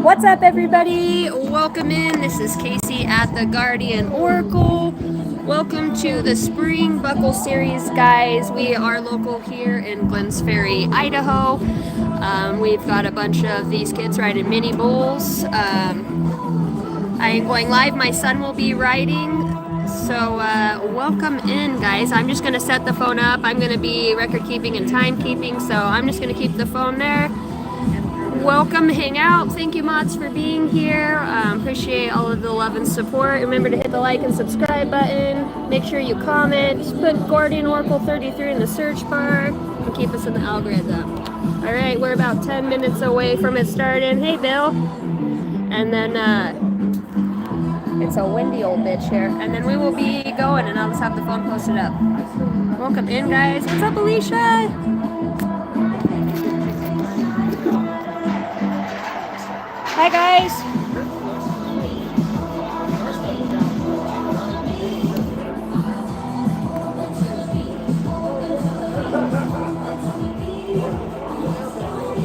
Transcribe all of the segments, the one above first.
What's up, everybody? Welcome in. This is Casey at the Guardian Oracle. Welcome to the Spring Buckle Series, guys. We are local here in Glenns Ferry, Idaho. We've got a bunch of these kids riding mini bulls. I am going live. My son will be riding. So welcome in, guys. I'm just going to set the phone up. I'm going to be record keeping and timekeeping, so I'm just going to keep the phone there. Welcome, hang out. Thank you, mods, for being here. Appreciate all of the love and support. Remember to hit the like and subscribe button. Make sure you comment. Just put Guardian Oracle 33 in the search bar and keep us in the algorithm. All right, we're about 10 minutes away from it starting. Hey, Bill. And then it's a windy old bitch here. And then we will be going, and I'll just have the phone posted up. Welcome in, guys. What's up, Alicia? Hi, guys.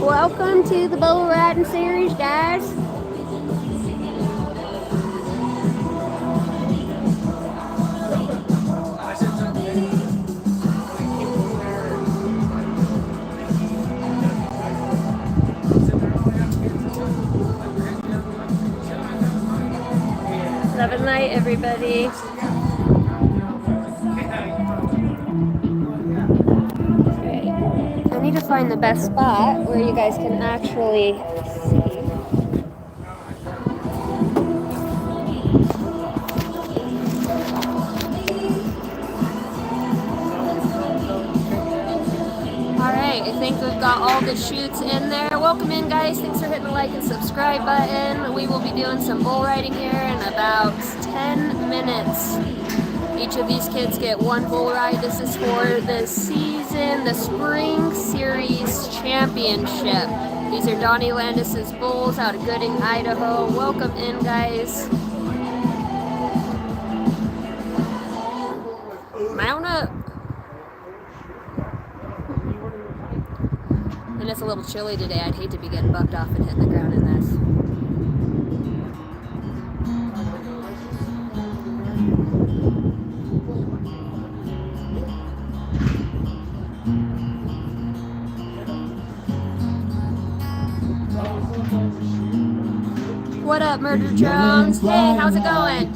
Welcome to the bull riding series, guys. 7 night, everybody. Okay. I need to find the best spot where you guys can actually see. Alright, I think we've got all the chutes in there. Welcome in, guys. Thanks for hitting the like and subscribe button. We will be doing some bull riding here in about 10 minutes. Each of these kids get one bull ride. This is for the season, the Spring Series Championship. These are Donnie Landis's bulls out of Gooding, Idaho. Welcome in, guys. Mount up. And it's a little chilly today. I'd hate to be getting bucked off and hitting the ground in this. What up, Murder Jones? Hey, how's it going?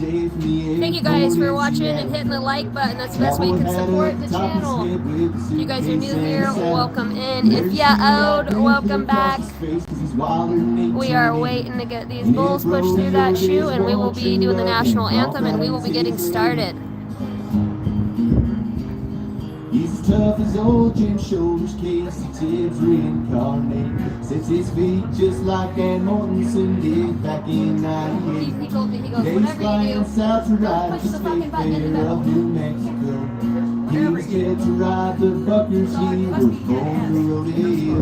Thank you guys for watching and hitting the like button. That's the best way you can support the channel. If you guys are new here, welcome in. If you owed, welcome back. We are waiting to get these bulls pushed through that chute, and we will be doing the national anthem, and we will be getting started. He's as tough as old Jim Shoulders, Casey Tibbs reincarnate. Sets his feet just like Dan Mortensen did back in '98. He told me, he goes, Days whatever flying you do, south to ride push the the fucking state button into fair that of New Mexico. He was scared to ride the Buckers, he was born to rodeo.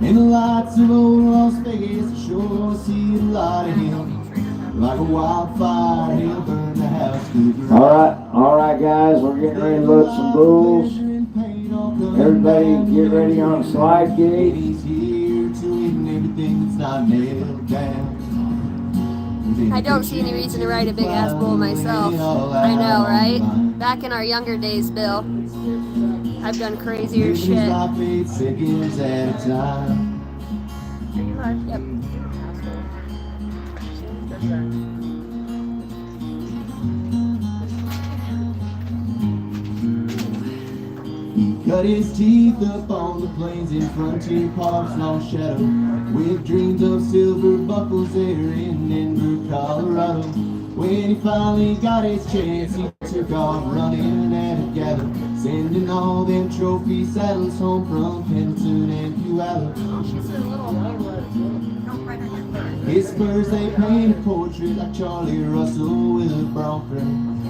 In the lights of old Las Vegas, I sure see a lot of him. Like a wildfire, he'll burn the house to the ground. All right, guys, we're getting ready to load some bulls. Everybody get ready on the slide gate. He's here to win everything that's not nailed down. I don't see any reason to ride a big ass bull myself. I know, right? Back in our younger days, Bill, I've done crazier shit. Like 8 seconds at a time. Yep. He cut his teeth up on the plains in Frontier Park's long shadow, with dreams of silver buckles there in Denver, Colorado. When he finally got his chance, he took off running at a gallop, sending all them trophy saddles home from Pendleton and Puyallup. His spurs, they paint a portrait like Charlie Russell with a Bronco.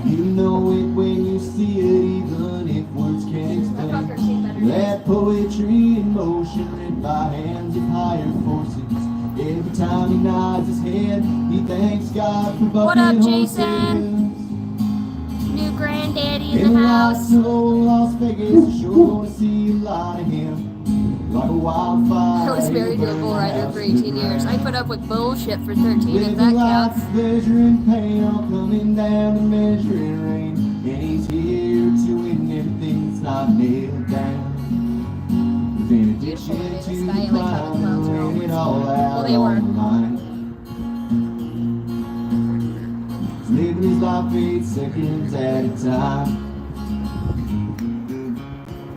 You know it when you see it, even if words can't explain. That poetry in motion, written by hands of higher forces. Every time he nods his head, he thanks God for bucking What up, horses. Jason? New grand Granddaddy in In the the house. lights of old Las Vegas, sure gonna see a lot of him. Like a wildfire. I was married to a bull rider for 18 years. I put up with bullshit for 13, if that counts. Pleasure and pain all coming down to measuring rain. And he's here to win everything that's not nailed down. With an addiction Beautiful to day. the The sky, I like how the climb, clouds are laying always it all blue. Well, out they were. on the line. He's living his life 8 seconds at a time.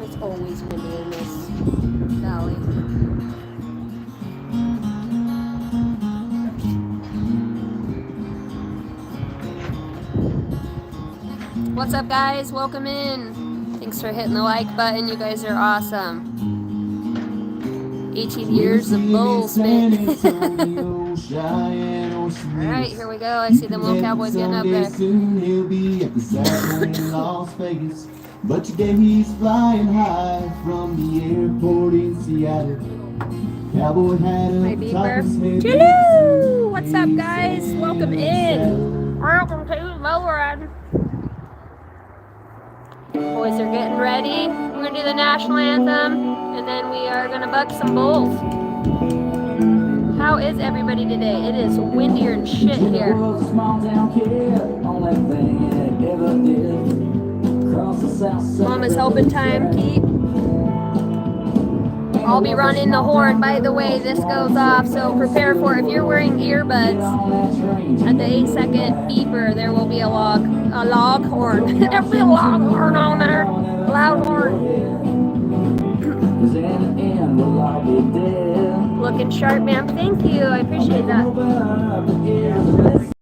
It's always windy in this valley. What's up, guys? Welcome in. Thanks for hitting the like button. You guys are awesome. 18 years of bull spit. Alright, here we go. I see them little cowboys getting up there. Soon he'll be at the saddle in Las Vegas. But today he's flying high from the airport in Seattle. Cowboy hat My up top beeper. his head. Hello! What's up, guys? Welcome in. Welcome to Low Run. Boys are getting ready. We're gonna do the national anthem, and then we are gonna buck some bulls. How is everybody today? It is windier and shit here. Mom is helping time keep. I'll be running the horn. By the way, this goes off, so prepare for it. If you're wearing earbuds, at the 8-second beeper, there will be a log horn. There'll be a log horn on there. Loud horn. Looking sharp, ma'am. Thank you. I appreciate that.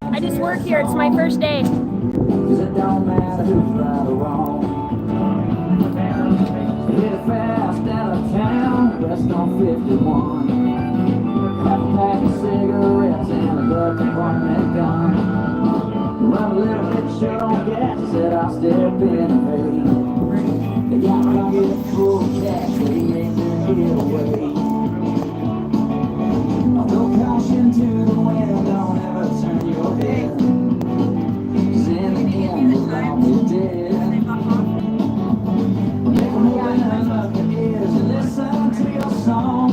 I just work here. It's my first day. Fast out of town, west on 51. Half a pack of cigarettes and a gun compartment gun. Run a little bit short on gas, said I'll step in and pay. They got me get full cash, they ain't their getaway. I'll throw caution to the wind, don't ever turn your head. 'Cause in the end, we'll all be dead. Listen to your song,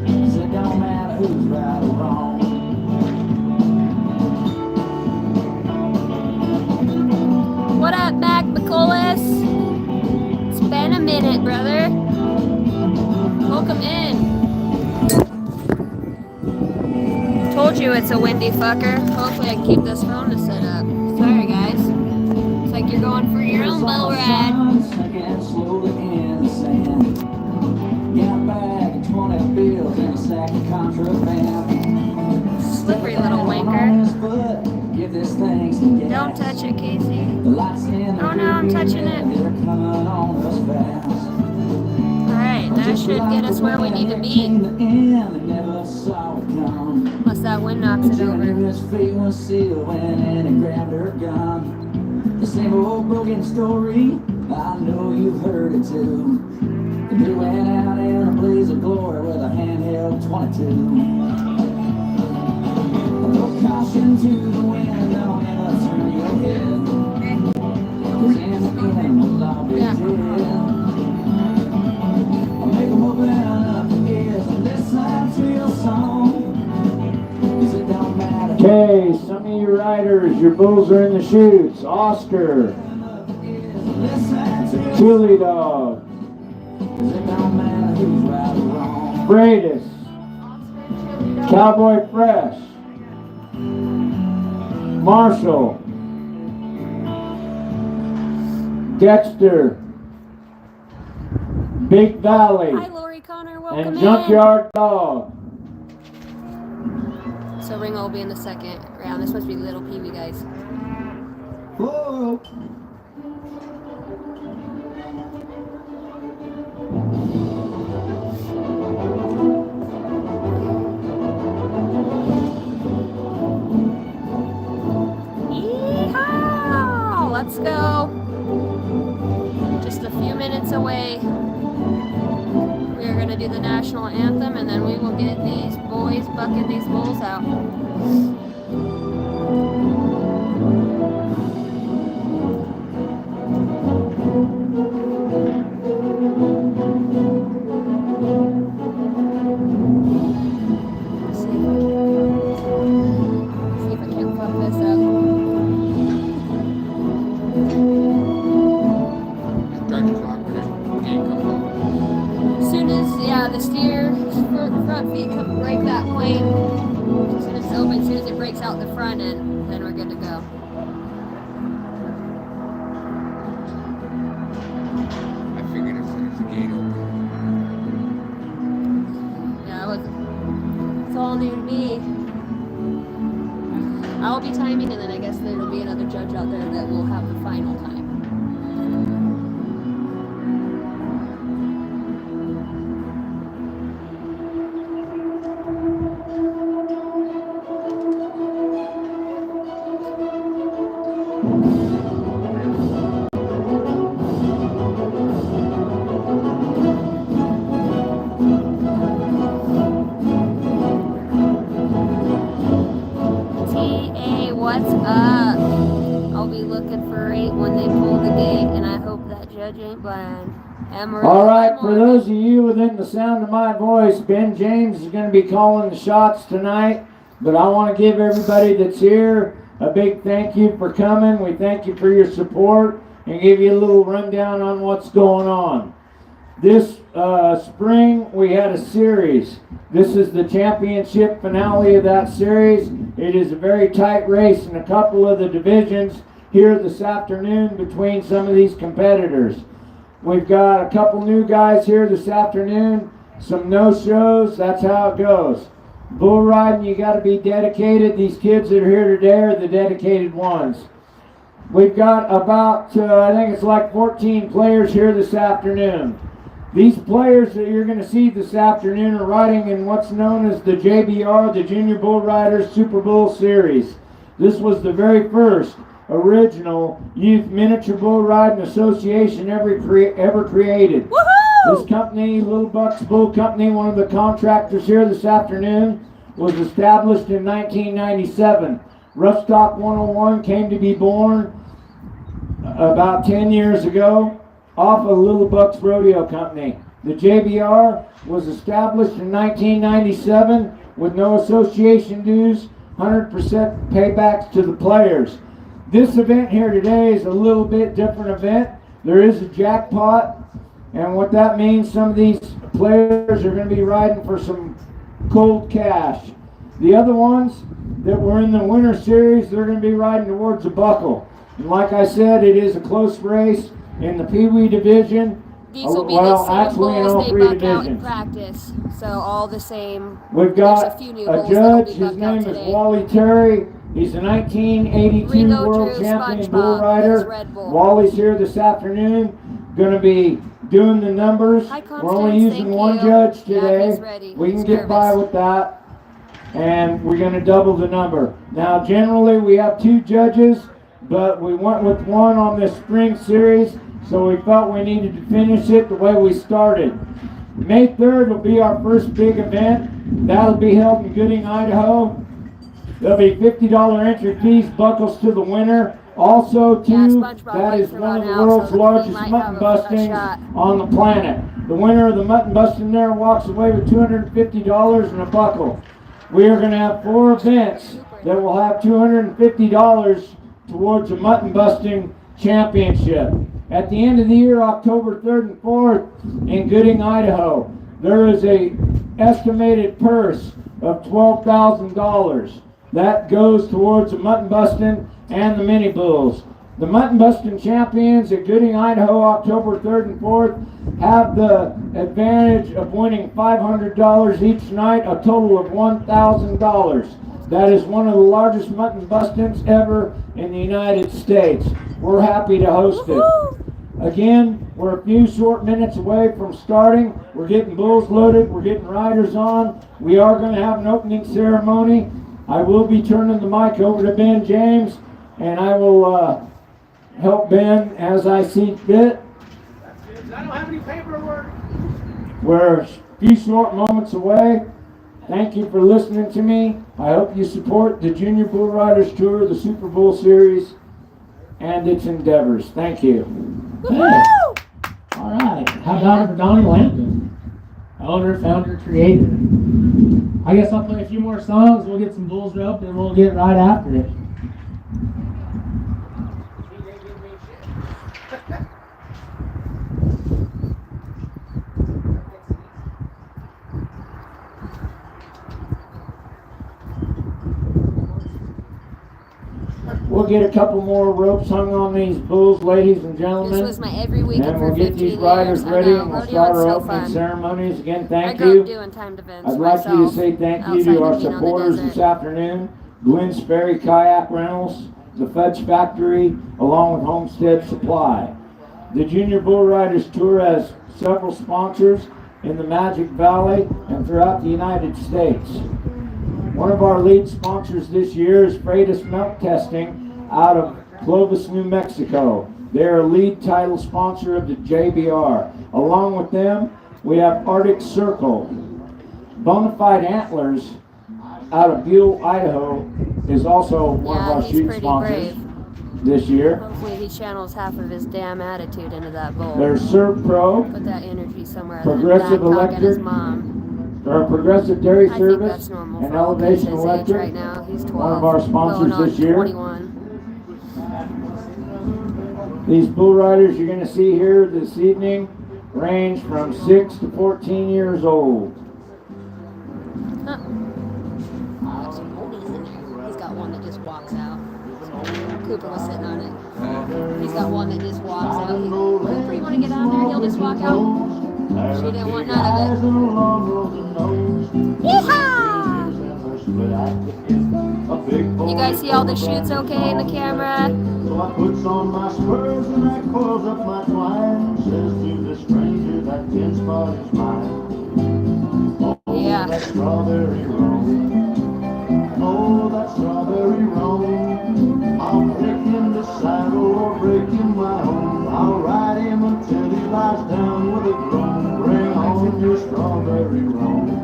'cause it don't matter who's right or wrong. What up, Mac McCullis? It's been a minute, brother. Welcome in. Told you it's a windy fucker. Hopefully I can keep this phone to set up. Sorry, guys. It's like you're going for your own bull ride. Slippery little wanker. Don't touch it, Casey. Oh no, I'm touching it. Alright, that should get us where we need to be. Unless that wind knocks it over. The same old broken story, I know you've heard it too. He went out in a blaze of glory with a handheld 22. No caution to the wind, don't ever turn your head. 'Cause in the end, we'll all be dead. I'll make them open up their ears and listen to your song. 'Cause it don't matter. Okay, some of you riders, your bulls are in the chutes. Oscar, Chili Dog, Bradis, Cowboy Fresh, Marshall, Dexter, Big Valley, Hi, Lori Connor. Welcome and in. Junkyard Dog. So Ringo will be in the second round. This must be Little Peewee, guys. Whoa. Yeehaw! Let's go. Just a few minutes away. We are going to do the national anthem, and then we will get these boys bucking these bulls out. Start the clock when the gate comes off. As soon as, yeah, the steer front feet break that point, as soon as it's open, as soon as it breaks out the front end, then we're good to go. I figured as soon as the gate opened. Yeah, it's all new to me. I'll be timing, and then I guess there'll be another judge out there that will have the final time. What's up? I'll be looking for 8 when they pull the gate, and I hope that judge ain't blind. All right, for those of you within the sound of my voice, Ben James is going to be calling the shots tonight, but I want to give everybody that's here a big thank you for coming. We thank you for your support and give you a little rundown on what's going on. This spring, we had a series. This is the championship finale of that series. It is a very tight race in a couple of the divisions here this afternoon between some of these competitors. We've got a couple new guys here this afternoon, some no-shows. That's how it goes. Bull riding, you got to be dedicated. These kids that are here today are the dedicated ones. We've got about, I think it's like 14 players here this afternoon. These players that you're going to see this afternoon are riding in what's known as the JBR, the Junior Bull Riders Super Bull Series. This was the very first original youth miniature bull riding association ever created. Woohoo! This company, Little Bucks Bull Company, one of the contractors here this afternoon, was established in 1997. Rough Stock 101 came to be born about 10 years ago off of Little Bucks Rodeo Company. The JBR was established in 1997 with no association dues, 100% paybacks to the players. This event here today is a little bit different event. There is a jackpot, and what that means, some of these players are going to be riding for some cold cash. The other ones that were in the winter series, they're going to be riding towards a buckle. And like I said, it is a close race in the Pee Wee division. These will be Well, the same actually in all bulls they three buck out in divisions. practice. So all the same. We've There's got few new a bulls that'll judge. be His bucked out name is today. Wally Terry. He's a 1982 Ringo world Drew champion SpongeBob, bull his rider. Red Bull. Wally's here this afternoon. Going to be doing the numbers. Hi, We're only Constance, using thank one you. judge Yeah, today. he's ready. We can He's get by nervous. with that. And we're going to double the number. Now, generally, we have 2 judges, but we went with one on this spring series, so we felt we needed to finish it the way we started. May 3rd will be our first big event. That'll be held in Gooding, Idaho. There'll be $50 entry fees, buckles to the winner. Also, too, SpongeBob that waiting is for one of that the now, world's so he largest might mutton have a bustings shot. on the planet. The winner of the mutton busting there walks away with $250 and a buckle. We are going to have 4 events that will have $250 towards a mutton busting championship. At the end of the year, October 3rd and 4th in Gooding, Idaho, there is a estimated purse of $12,000. That goes towards the mutton busting and the mini bulls. The mutton busting champions at Gooding, Idaho, October 3rd and 4th, have the advantage of winning $500 each night, a total of $1,000. That is one of the largest mutton bustings ever in the United States. We're happy to host it. Again, we're a few short minutes away from starting. We're getting bulls loaded. We're getting riders on. We are going to have an opening ceremony. I will be turning the mic over to Ben James, and I will help Ben as I see fit. I don't have any paperwork. We're a few short moments away. Thank you for listening to me. I hope you support the Junior Bull Riders Tour, the Super Bowl Series, and its endeavors. Thank you. Hey. All right. How about it for Donnie Lampton? Owner, founder, creator. I guess I'll play a few more songs. We'll get some bulls roped, and we'll get right after it. we'll get a couple more ropes hung on these bulls, ladies and gentlemen. This was my every weekend And for we'll get 15 these riders years. ready I know, and we'll rodeo start is our so opening fun. ceremonies. Again, I thank grew up you. doing timed events I'd like you to myself say thank you outside to our of being on the supporters desert. this afternoon. Gwynn's Ferry Kayak Rentals, the Fudge Factory, along with Homestead Supply. The Junior Bull Riders Tour has several sponsors in the Magic Valley and throughout the United States. One of our lead sponsors this year is Freitas Milk Testing out of Clovis, New Mexico. They're a lead title sponsor of the JBR. Along with them, we have Arctic Circle. Bonafide Antlers out of Buell, Idaho is also one of our he's shoot pretty sponsors brave. this year. Hopefully he channels half of his damn attitude into that bull. There's Serve Pro, Put that energy somewhere other than Progressive Babcock and his Electric, mom. or Progressive Dairy I think Service, that's normal and for all kids Elevation his age Electric. right now. He's 12. One of our sponsors going on this year. 21. These bull riders you're going to see here this evening range from 6 to 14 years old. Huh. Got some oldies in there. He's got one that just walks out. Cooper was sitting on it. He's got one that just walks out. Cooper, you want to get on there? He'll just walk out. She didn't want none of it. Yeehaw! You guys see all the shoots okay in the camera? So I puts on my spurs and I coils up my twine. Says to the stranger that 10 spot is mine. Yeah. That strawberry roan. Oh, that strawberry roan. I'll pick him the saddle or break him my own. I'll ride him until he lies down with a groan. Bring on your strawberry roan.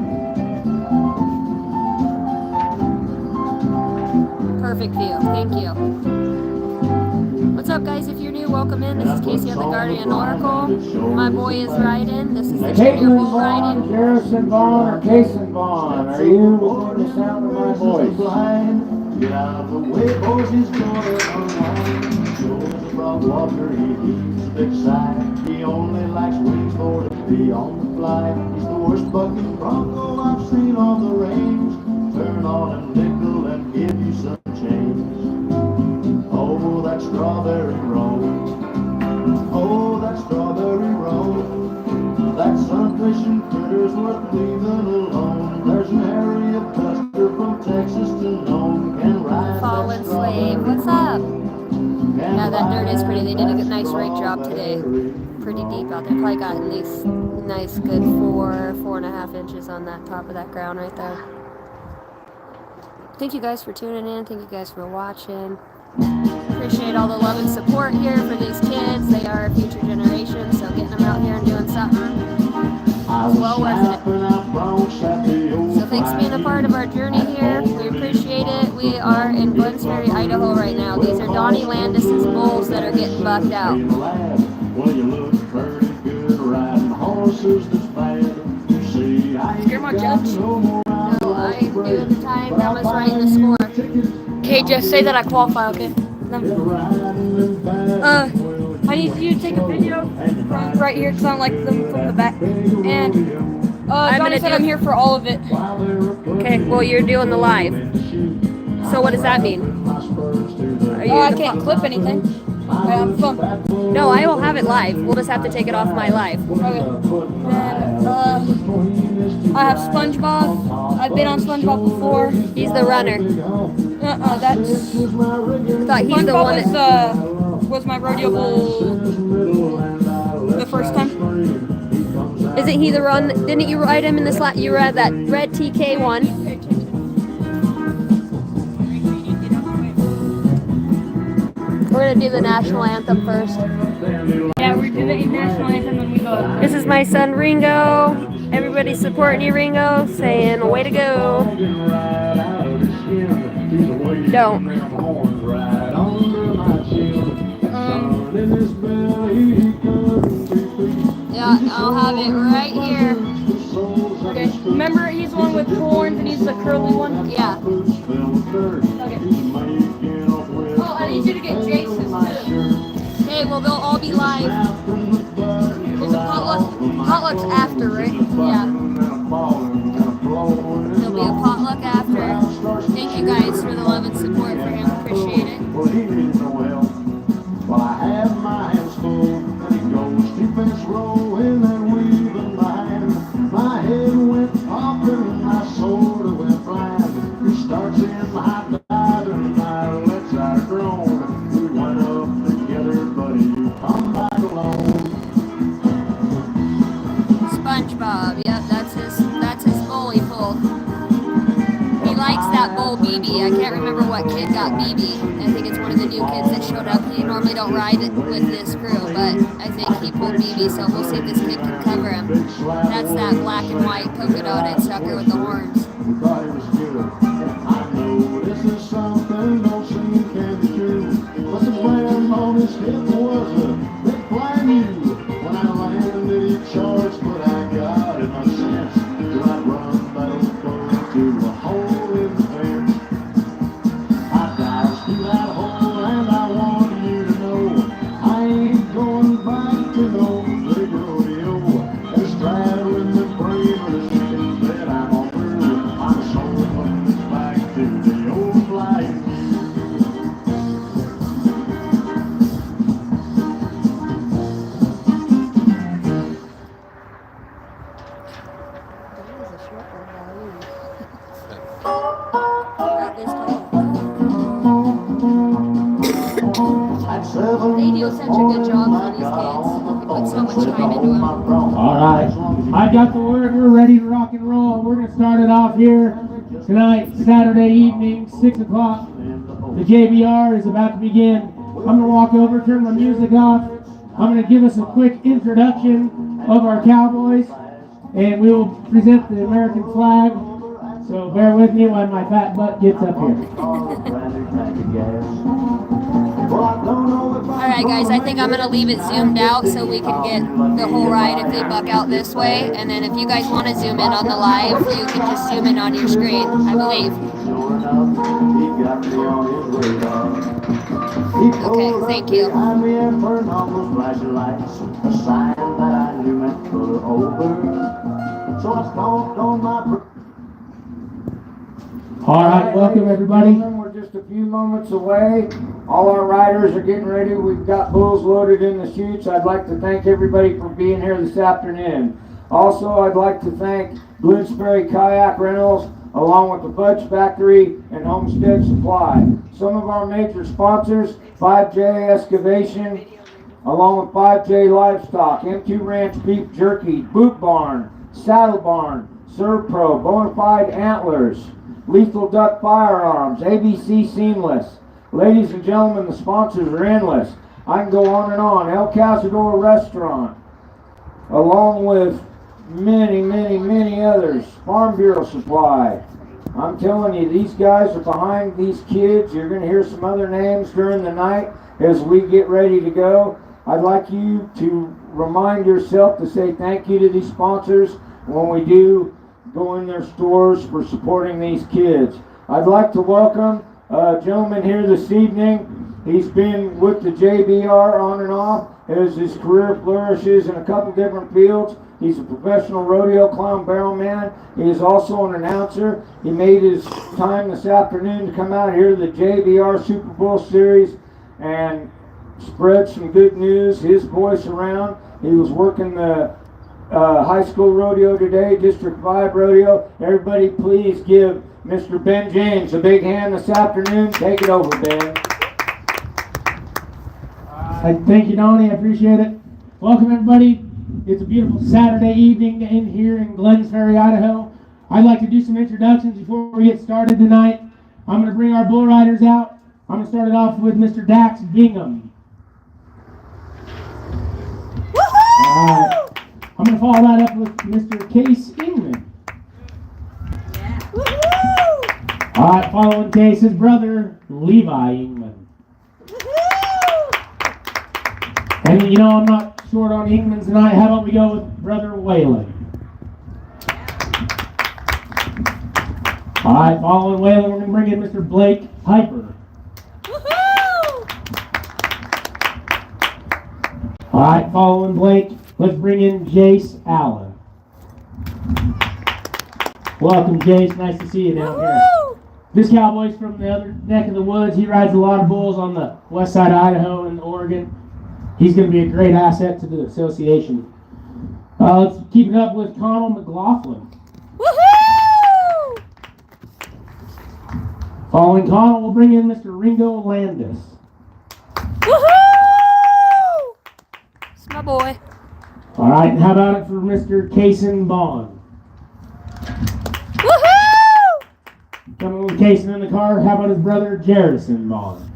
Perfect view. Thank you. What's up, guys? If you're new, welcome in. This is Casey at the Guardian Oracle. My boy is riding. This is the Junior Caitlin Bull Vaughn, riding. Garrison Vaughn, or Kason Vaughn, are you within the sound of my voice? Get out of the way, boys, he's gonna unwind. Shows about water, he heaves a big sigh. He only likes wings for to be on the fly. He's the worst bucking bronco I've seen on the range. Turn on a nickel and give you some change. Oh, that strawberry roan. Oh, that strawberry roan. That sun-fishing critter's worth leaving alone. There's an area buster from Texas to Nome. Can ride Fallen Slave. What's up? Yeah, that dirt is pretty. They did a nice rake job today. Pretty deep out there. Probably got at least nice good 4.5 inches on that top of that ground right there. Thank you guys for tuning in. Thank you guys for watching. Appreciate all the love and support here for these kids. They are a future generation, so getting them out here and doing something is well worth it. So thanks for being a part of our journey here. We appreciate it. We are in Gwynn's Ferry, Idaho right now. These are Donnie Landis's bulls that are getting bucked out. Well, you look pretty good riding horses that's bad. You see, I ain't You're my got judge. no more No, I'm doing the time. I was writing the score. Okay, just say that I qualify, okay? I need you to take a video from right here because I don't like them from the back. And Johnny said I'm here for all of it. Okay, well, you're doing the live. So what does that mean? Are you I can't clip anything. I have fun. No, I will have it live. We'll just have to take it off my live. Okay. Then, I have SpongeBob. I've been on SpongeBob before. He's the runner. That's I thought he's the one that... was my rodeo bull the first time. Isn't he the run? Didn't you ride him in this last? You ride that red TK one. We're gonna do the national anthem first. Yeah, we're doing the national anthem when we go. This is my son Ringo. Everybody supporting you, Ringo, saying way to go. Don't. Yeah, I'll have it right here. Okay. Remember, he's the one with horns and he's the curly one? Yeah. Okay. Oh, I need you to get Jason too. Okay, well they'll all be live. There's a potluck. Potluck's after, right? Yeah. There'll be a potluck after. Thank you guys for the love and support for him. Appreciate it. pull BB. I can't remember what kid got BB. I think it's one of the new kids that showed up. He normally don't ride it with this crew, but I think he pulled BB, so we'll see if this kid can cover him. That's that black and white polka dotted sucker with the horns. We thought it was good. I know this is something don't seem can be true. But the plan on his hip was a big flying U. When I landed, he charged, but I got in my sense. Do I run by those clothes to a hole in the fence? I dodged through that hole, and I want you to know I ain't going back to no big rodeo. And straddling the brain that I'm on through. I'm so back to the old flying U. They do such a good job on these kids. They put so much time into them. All right, I got the word. We're ready to rock and roll. We're gonna start it off here tonight, Saturday evening, 6 o'clock. The JBR is about to begin. I'm gonna walk over, turn my music off. I'm gonna give us a quick introduction of our Cowboys, and we will present the American flag. So bear with me while my fat butt gets up here. Alright guys, I think I'm going to leave it zoomed out so we can get the whole ride if they buck out this way. And then if you guys want to zoom in on the live, you can just zoom in on your screen, I believe. Okay, thank you. All right, welcome everybody. We're just a few moments away. All our riders are getting ready. We've got bulls loaded in the chutes. I'd like to thank everybody for being here this afternoon. Also, I'd like to thank Bloomsbury Kayak Rentals, along with the Fudge Factory and Homestead Supply. Some of our major sponsors, 5J Excavation, along with 5J Livestock, M2 Ranch Beef Jerky, Boot Barn, Saddle Barn, Servpro, Bonafide Antlers, Lethal Duck Firearms, ABC Seamless. Ladies and gentlemen, the sponsors are endless. I can go on and on. El Cazador Restaurant, along with many, many, many others. Farm Bureau Supply. I'm telling you, these guys are behind these kids. You're going to hear some other names during the night as we get ready to go. I'd like you to remind yourself to say thank you to these sponsors when we do go in their stores for supporting these kids. I'd like to welcome a gentleman here this evening. He's been with the JBR on and off as his career flourishes in a couple different fields. He's a professional rodeo clown barrel man. He is also an announcer. He made his time this afternoon to come out here to the JBR Super Bowl Series and spread some good news, his voice around. He was working the high school rodeo today, District 5 rodeo. Everybody please give Mr. Ben James a big hand this afternoon. Take it over, Ben. Thank you, Donnie. I appreciate it. Welcome, everybody. It's a beautiful Saturday evening in here in Glens Ferry, Idaho. I'd like to do some introductions before we get started tonight. I'm going to bring our bull riders out. I'm going to start it off with Mr. Dax Bingham. All right. I'm going to follow that up with Mr. Case England. All right, following Case, his brother, Levi England. And you know, I'm not short on England tonight. How about we go with Brother Whalen? All right, following Whalen, we're going to bring in Mr. Blake Piper. All right, following Blake, let's bring in Jace Allen. Welcome, Jace. Nice to see you down here. This cowboy's from the other neck of the woods. He rides a lot of bulls on the west side of Idaho and Oregon. He's going to be a great asset to the association. Let's keep it up with Connell McLaughlin. Following Connell, we'll bring in Mr. Ringo Landis. It's my boy. All right, and how about it for Mr. Kason Bond? Coming with Casey in the car, how about his brother, Jerrison Bond?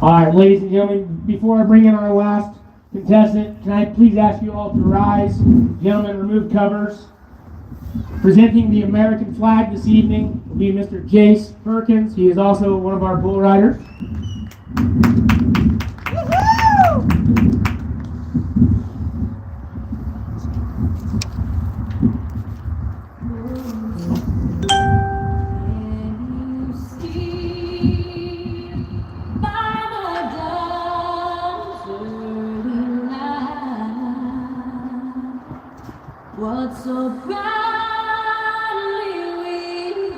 All right, ladies and gentlemen, before I bring in our last contestant, can I please ask you all to rise? Gentlemen, remove covers. Presenting the American flag this evening will be Mr. Jace Perkins. He is also one of our bull riders. What's so proudly we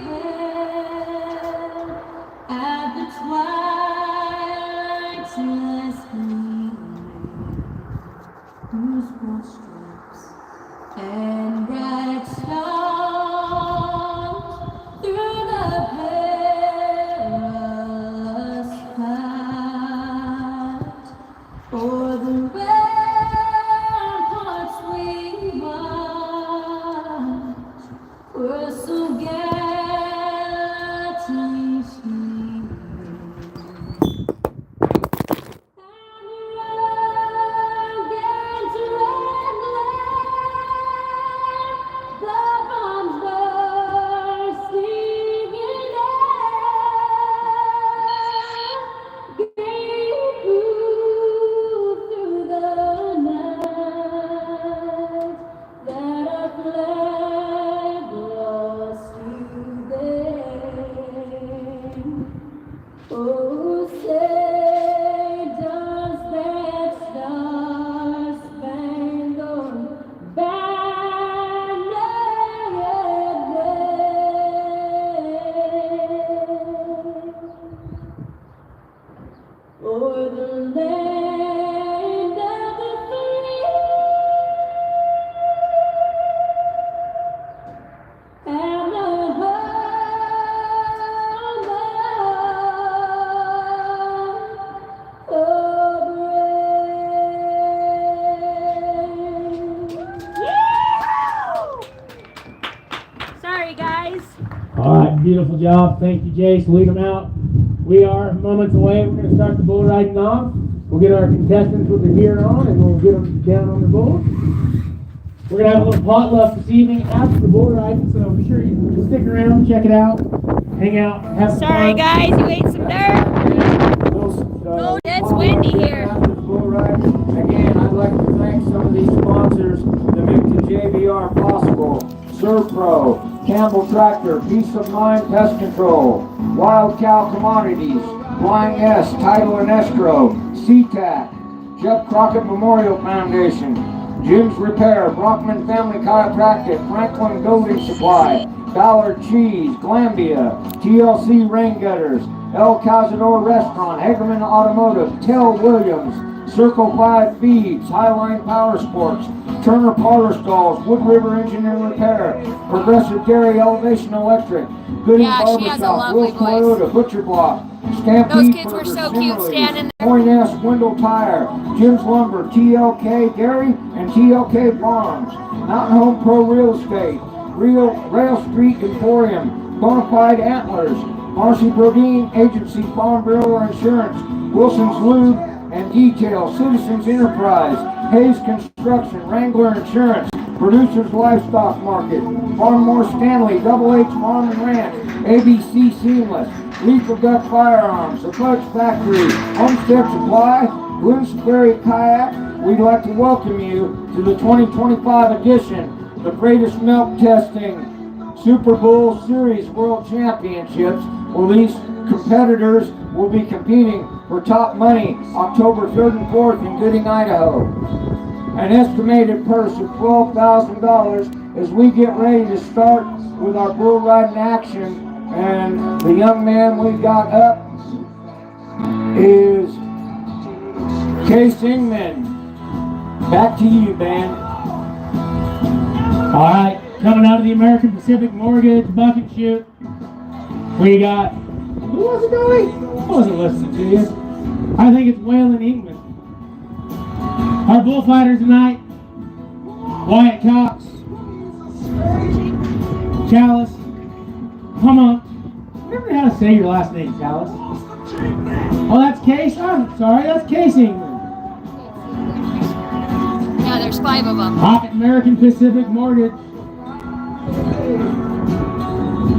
hailed at the twilight's last gleaming, whose broad stripes and bright stars through the perilous fight o'er the ramparts we marched, were so gallantly streaming. Oh, say does that star-spangled banner yet wave o'er the land of the free and the Sorry, guys. All right, beautiful job. Thank you, Jace. Lead them out. We are moments away. We're going to start the bull riding off. We'll get our contestants with their gear on, and we'll get them down on the bull. We're going to have a little potluck this evening after the bull riding, so be sure you stick around, check it out, hang out, have some Sorry, fun. guys. You ate some dirt. Oh, it's windy here. Again, I'd like to thank some of these sponsors that make the JBR possible. Surpro, Campbell Tractor, Peace of Mind Pest Control, Wild Cow Commodities, Flying S, Title and Escrow, SeaTac, Jeff Crockett Memorial Foundation, Jim's Repair, Brockman Family Chiropractic, Franklin Building Supply, Ballard Cheese, Glambia, TLC Rain Gutters, El Cazador Restaurant, Hagerman Automotive, Tell Williams, Circle 5 Feeds, Highline Power Sports, Turner Parlor Stalls, Wood River Engineering Repair, Progressive Dairy Elevation Electric, Gooding Yeah, she has a Barbershop, lovely Will's voice. Toyota, Butcher Block, Stampede Those kids were Burgers, so cute Similes, standing there. Point S Window Tire, Jim's Lumber, TLK Dairy, and TLK Farms, Mountain Home Pro Real Estate, Rail Street Emporium, Bonafide Antlers, Marcy Brodeen Agency, Farm Bureau Insurance, Wilson's Lube and Detail, Citizens Enterprise, Hayes Construction, Wrangler Insurance, Producers Livestock Market, Farmore Stanley, Double H Farm and Ranch, ABC Seamless, Lethal Duck Firearms, The Fudge Factory, Homestead Supply, Blue Safari Kayak. We'd like to welcome you to the 2025 edition of the Greatest Milk Testing Super Bowl Series World Championships, where these competitors will be competing for top money October 3rd and 4th in Gooding, Idaho. An estimated purse of $12,000 as we get ready to start with our bull riding action. And the young man we got up is Case Ingman. Back to you, Ben. All right, coming out of the American Pacific Mortgage Bucket Chute, we got, who was it, Billy? I wasn't listening to you. I think it's Waylon Ingman. Our bullfighters tonight, Wyatt Cox, Chalice. Come on. Remember how to say your last name, Chalice. Oh, that's Case? I'm sorry, that's Case England. Yeah, there's 5 of them. Pocket American Pacific Mortgage.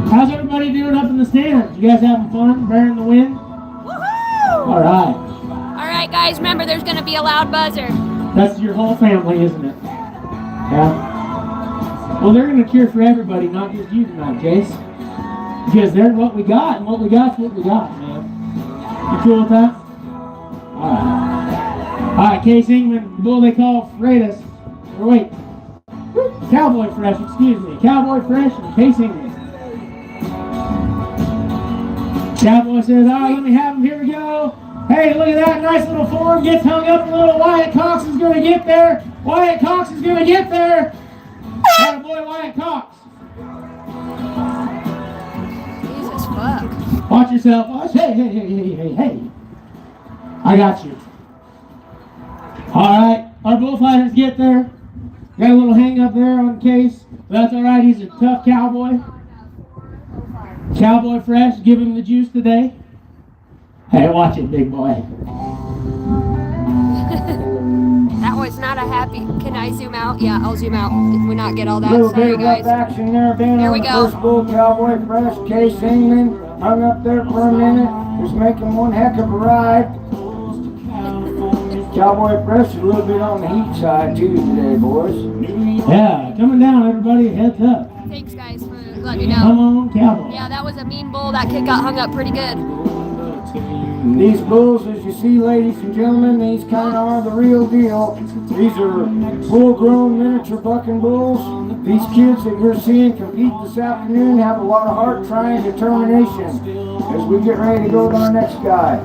How's everybody doing up in the stands? You guys having fun, bearing the wind? Woohoo! All right. All right, guys, remember there's going to be a loud buzzer. That's your whole family, isn't it? Yeah. Well, they're going to cheer for everybody, not just you tonight, Jace. Because they're what we got, and what we got's what we got, man. You cool with that? All right. All right, Case England, the bull they call Freitas. Or wait, Cowboy Fresh, excuse me. Cowboy Fresh and Case England. Cowboy says, all right, let me have him. Here we go. Hey, look at that nice little form. Gets hung up. A little Wyatt Cox is going to get there. Wyatt Cox is going to get there. That boy, Wyatt Cox. Jesus fuck. Watch yourself. Watch. Hey. I got you. All right. Our bullfighters get there. Got a little hang up there on Case. That's all right. He's a tough cowboy. Cowboy Fresh, give him the juice today. Hey, watch it, big boy. That was not a happy. Can I zoom out? Yeah, I'll zoom out. Did we not get all that? Little bit Sorry, of rough guys. action there, Ben. Here on we the go. First bull, Cowboy Fresh, Case England, hung up there for a minute. Was making one heck of a ride. Cowboy Fresh is a little bit on the heat side too today, boys. Yeah, coming down, everybody. Heads up. Thanks, guys, for letting me Come know. on, Cowboy. Yeah, that was a mean bull. That kid got hung up pretty good. These bulls, as you see, ladies and gentlemen, these kind of are the real deal. These are full-grown miniature bucking bulls. These kids that you're seeing compete this afternoon have a lot of heart, try, and determination as we get ready to go to our next guy.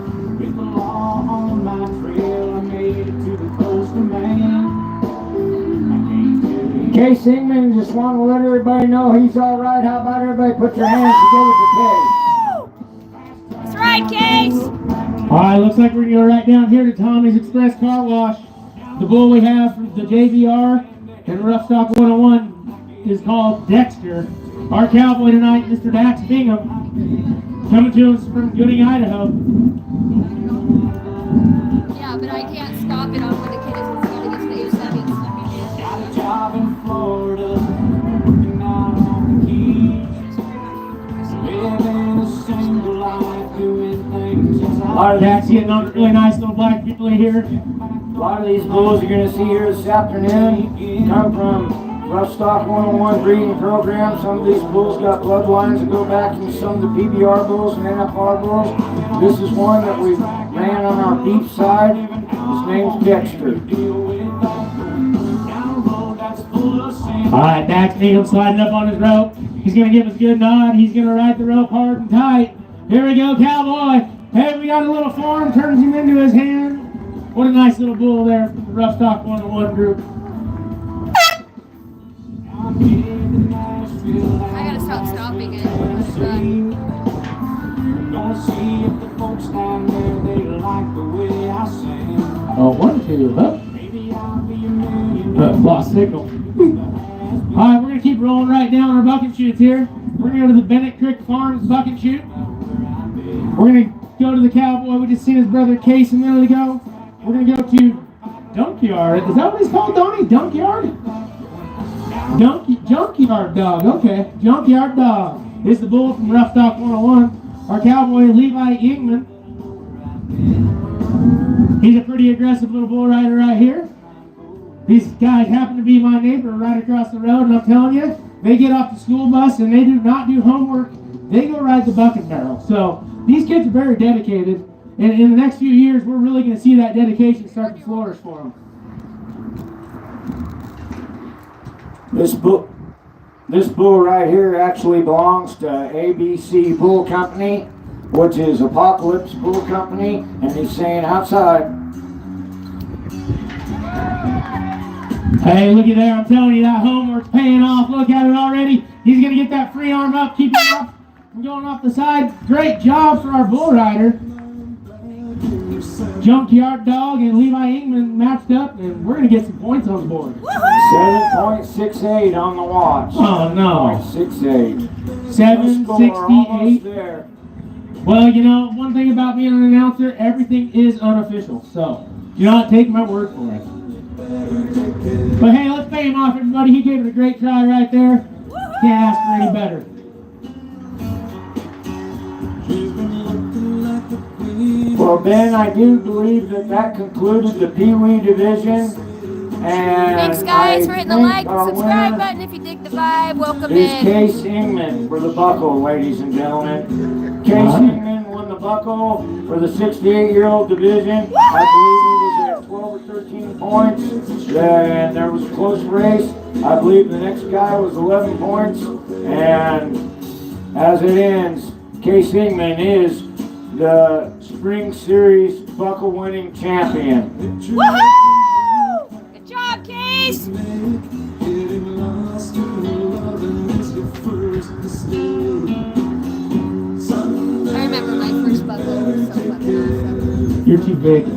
Case England, just want to let everybody know he's all right. How about everybody put your hands together for Case? That's right, Case. All right, looks like we're going to go right down here to Tommy's Express Car Wash. The bull we have from the JVR and Rough Stock 101 is called Dexter. Our cowboy tonight, Mr. Dax Bingham, coming to us from Gooding, Idaho. Yeah, but I can't stop it on when the kid is going to get to the A7s. Got a job in Florida, working out on the keys. Living a single life, doing things as A lot of Dax getting on really nice little black people here. A lot of these bulls you're going to see here this afternoon come from Rough Stock 101 breeding program. Some of these bulls got bloodlines that go back into some of the PBR bulls and NFR bulls. This is one that we ran on our deep side. His name's Dexter. All right, Dax Bingham sliding up on his rope. He's going to give us a good nod. He's going to ride the rope hard and tight. Here we go, cowboy. Hey, we got a little form, turns him into his hand. What a nice little bull there from the Rough Stock 101 group. I gotta stop stopping it. It's done. Gonna see if the folks down there, they like the way I sing. Oh, 1, 2, up. Maybe I'll be a millionaire. Lost signal. All right, we're going to keep rolling right down our bucket chutes here. We're going to go to the Bennett Creek Farms bucket chute. We're going to go to the cowboy. We just seen his brother Case a minute ago. We're going to go to Junkyard. Is that what he's called, Donnie? Junkyard? Junkyard Dog. Okay. Junkyard Dog. This is the bull from Rough Stock 101. Our cowboy, Levi Ingman. He's a pretty aggressive little bull rider right here. These guys happen to be my neighbor right across the road, and I'm telling you, they get off the school bus and they do not do homework. They go ride the bucket barrel. So these kids are very dedicated, and in the next few years, we're really going to see that dedication start to flourish for them. This bull right here actually belongs to ABC Bull Company, which is Apocalypse Bull Company, and he's saying outside. Hey, look at there. I'm telling you, that homework's paying off. Look at it already. He's going to get that free arm up, keep it up from going off the side. Great job for our bull rider. Junkyard Dog and Levi Ingman matched up, and we're we're going to get some points on the board. 7.68 on the watch. Oh, no. 7.68. 768. There. Well, you know, one thing about being an announcer, everything is unofficial. So, do not take my word for it. But hey, let's pay him off, everybody. He gave it a great try right there. Can't ask for any better. Well, Ben, I do believe that concluded the Pee Wee division. And Thanks, guys, for hitting the like and subscribe winner button if you dig the vibe. Welcome is in. Case Ingman for the buckle, ladies and gentlemen. Case Ingman won the buckle for the 68-year-old division. I believe he was at 12 or 13 points, and there was a close race. I believe the next guy was 11 points, and as it ends, Case Ingman is the Spring Series buckle winning champion. Woohoo! Good job, Case! I remember my first buckle. It was so fucking awesome. You're too big. I'm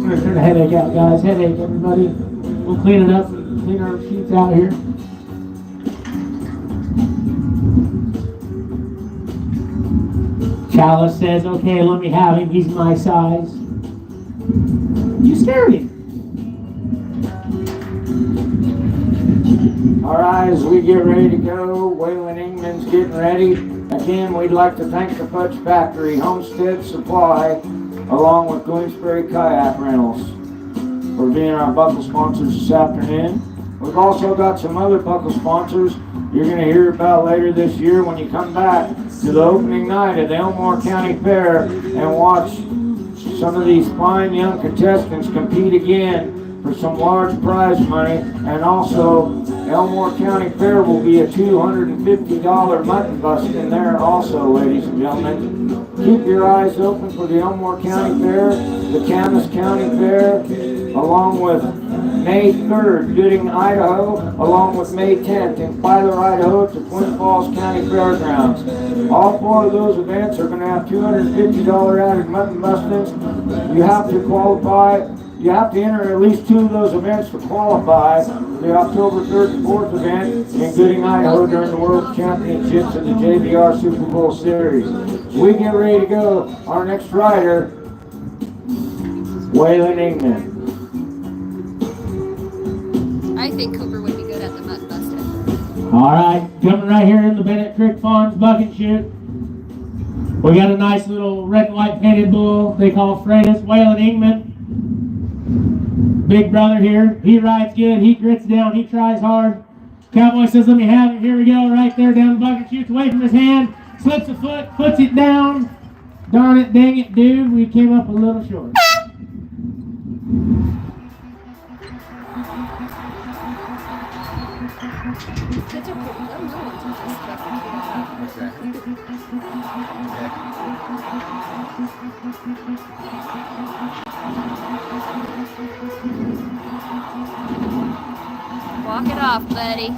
going to turn the headache out, guys. Headache, everybody. We'll clean it up. Clean our sheets out here. Chalice says, okay, let me have him. He's my size. You scared him. All right, as we get ready to go, Waylon Ingman's getting ready. Again, we'd like to thank the Fudge Factory, Homestead Supply, along with Greensbury Kayak Rentals for being our buckle sponsors this afternoon. We've also got some other buckle sponsors you're going to hear about later this year when you come back to the opening night at the Elmore County Fair and watch some of these fine young contestants compete again for some large prize money. And also, Elmore County Fair will be a $250 mutton bust in there also, ladies and gentlemen. Keep your eyes open for the Elmore County Fair, the Camas County Fair, along with May 3rd, Gooding, Idaho, along with May 10th in Filer, Idaho at the Twin Falls County Fairgrounds. All four of those events are going to have $250 added mutton bustings. You have to qualify. You have to enter at least two of those events to qualify for the October 3rd and 4th event in Gooding, Idaho during the World Championships of the JBR Super Bowl Series. We get ready to go. Our next rider, Waylon Ingman. I think Cooper would be good at the mud busting. All right, coming right here in the Bennett Creek Farms bucket chute. We got a nice little red and white painted bull they call Freitas, Waylon Ingman. Big brother here. He rides good. He grits down. He tries hard. Cowboy says, let me have him. Here we go. Right there down the bucket chute. Away from his hand. Slips a foot. Puts it down. Darn it. Dang it, dude. We came up a little short. That's a pretty good one. What's that? Walk it off, buddy.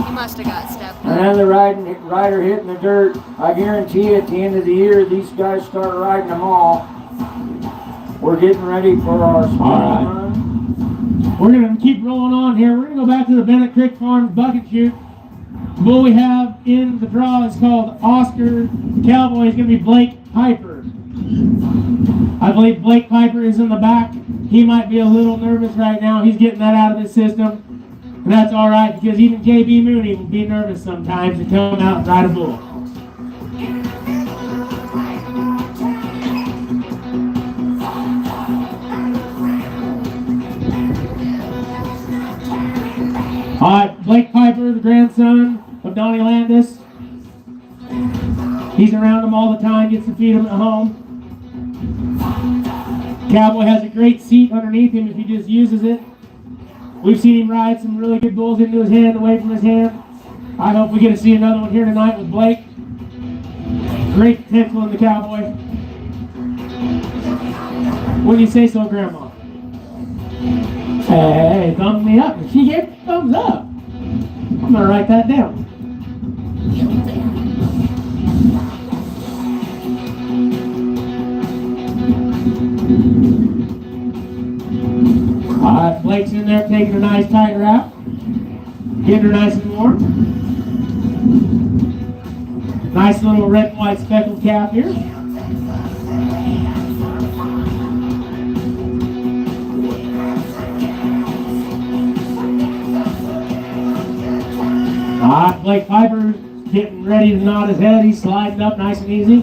He must have got stepped on. Another rider hitting the dirt. I guarantee you at the end of the year, these guys start riding them all. We're getting ready for our spring run. We're going to keep rolling on here. We're going to go back to the Bennett Creek Farms bucket chute. The bull we have in the draw is called Oscar. The cowboy is going to be Blake Piper. I believe Blake Piper is in the back. He might be a little nervous right now. He's getting that out of his system. And that's all right, because even JB Mooney will be nervous sometimes to come out and ride a bull. All right, Blake Piper, the grandson of Donnie Landis. He's around them all the time, gets to feed them at home. Cowboy has a great seat underneath him if he just uses it. We've seen him ride some really good bulls into his hand, away from his hand. I hope we get to see another one here tonight with Blake. Great potential in the cowboy. What do you say so, Grandma? Hey, thumbs me up. She gave thumbs up. I'm going to write that down. Blake's in there taking a nice tight wrap. Getting her nice and warm. Nice little red and white speckled calf here. Blake Piper's getting ready to nod his head. He's sliding up nice and easy.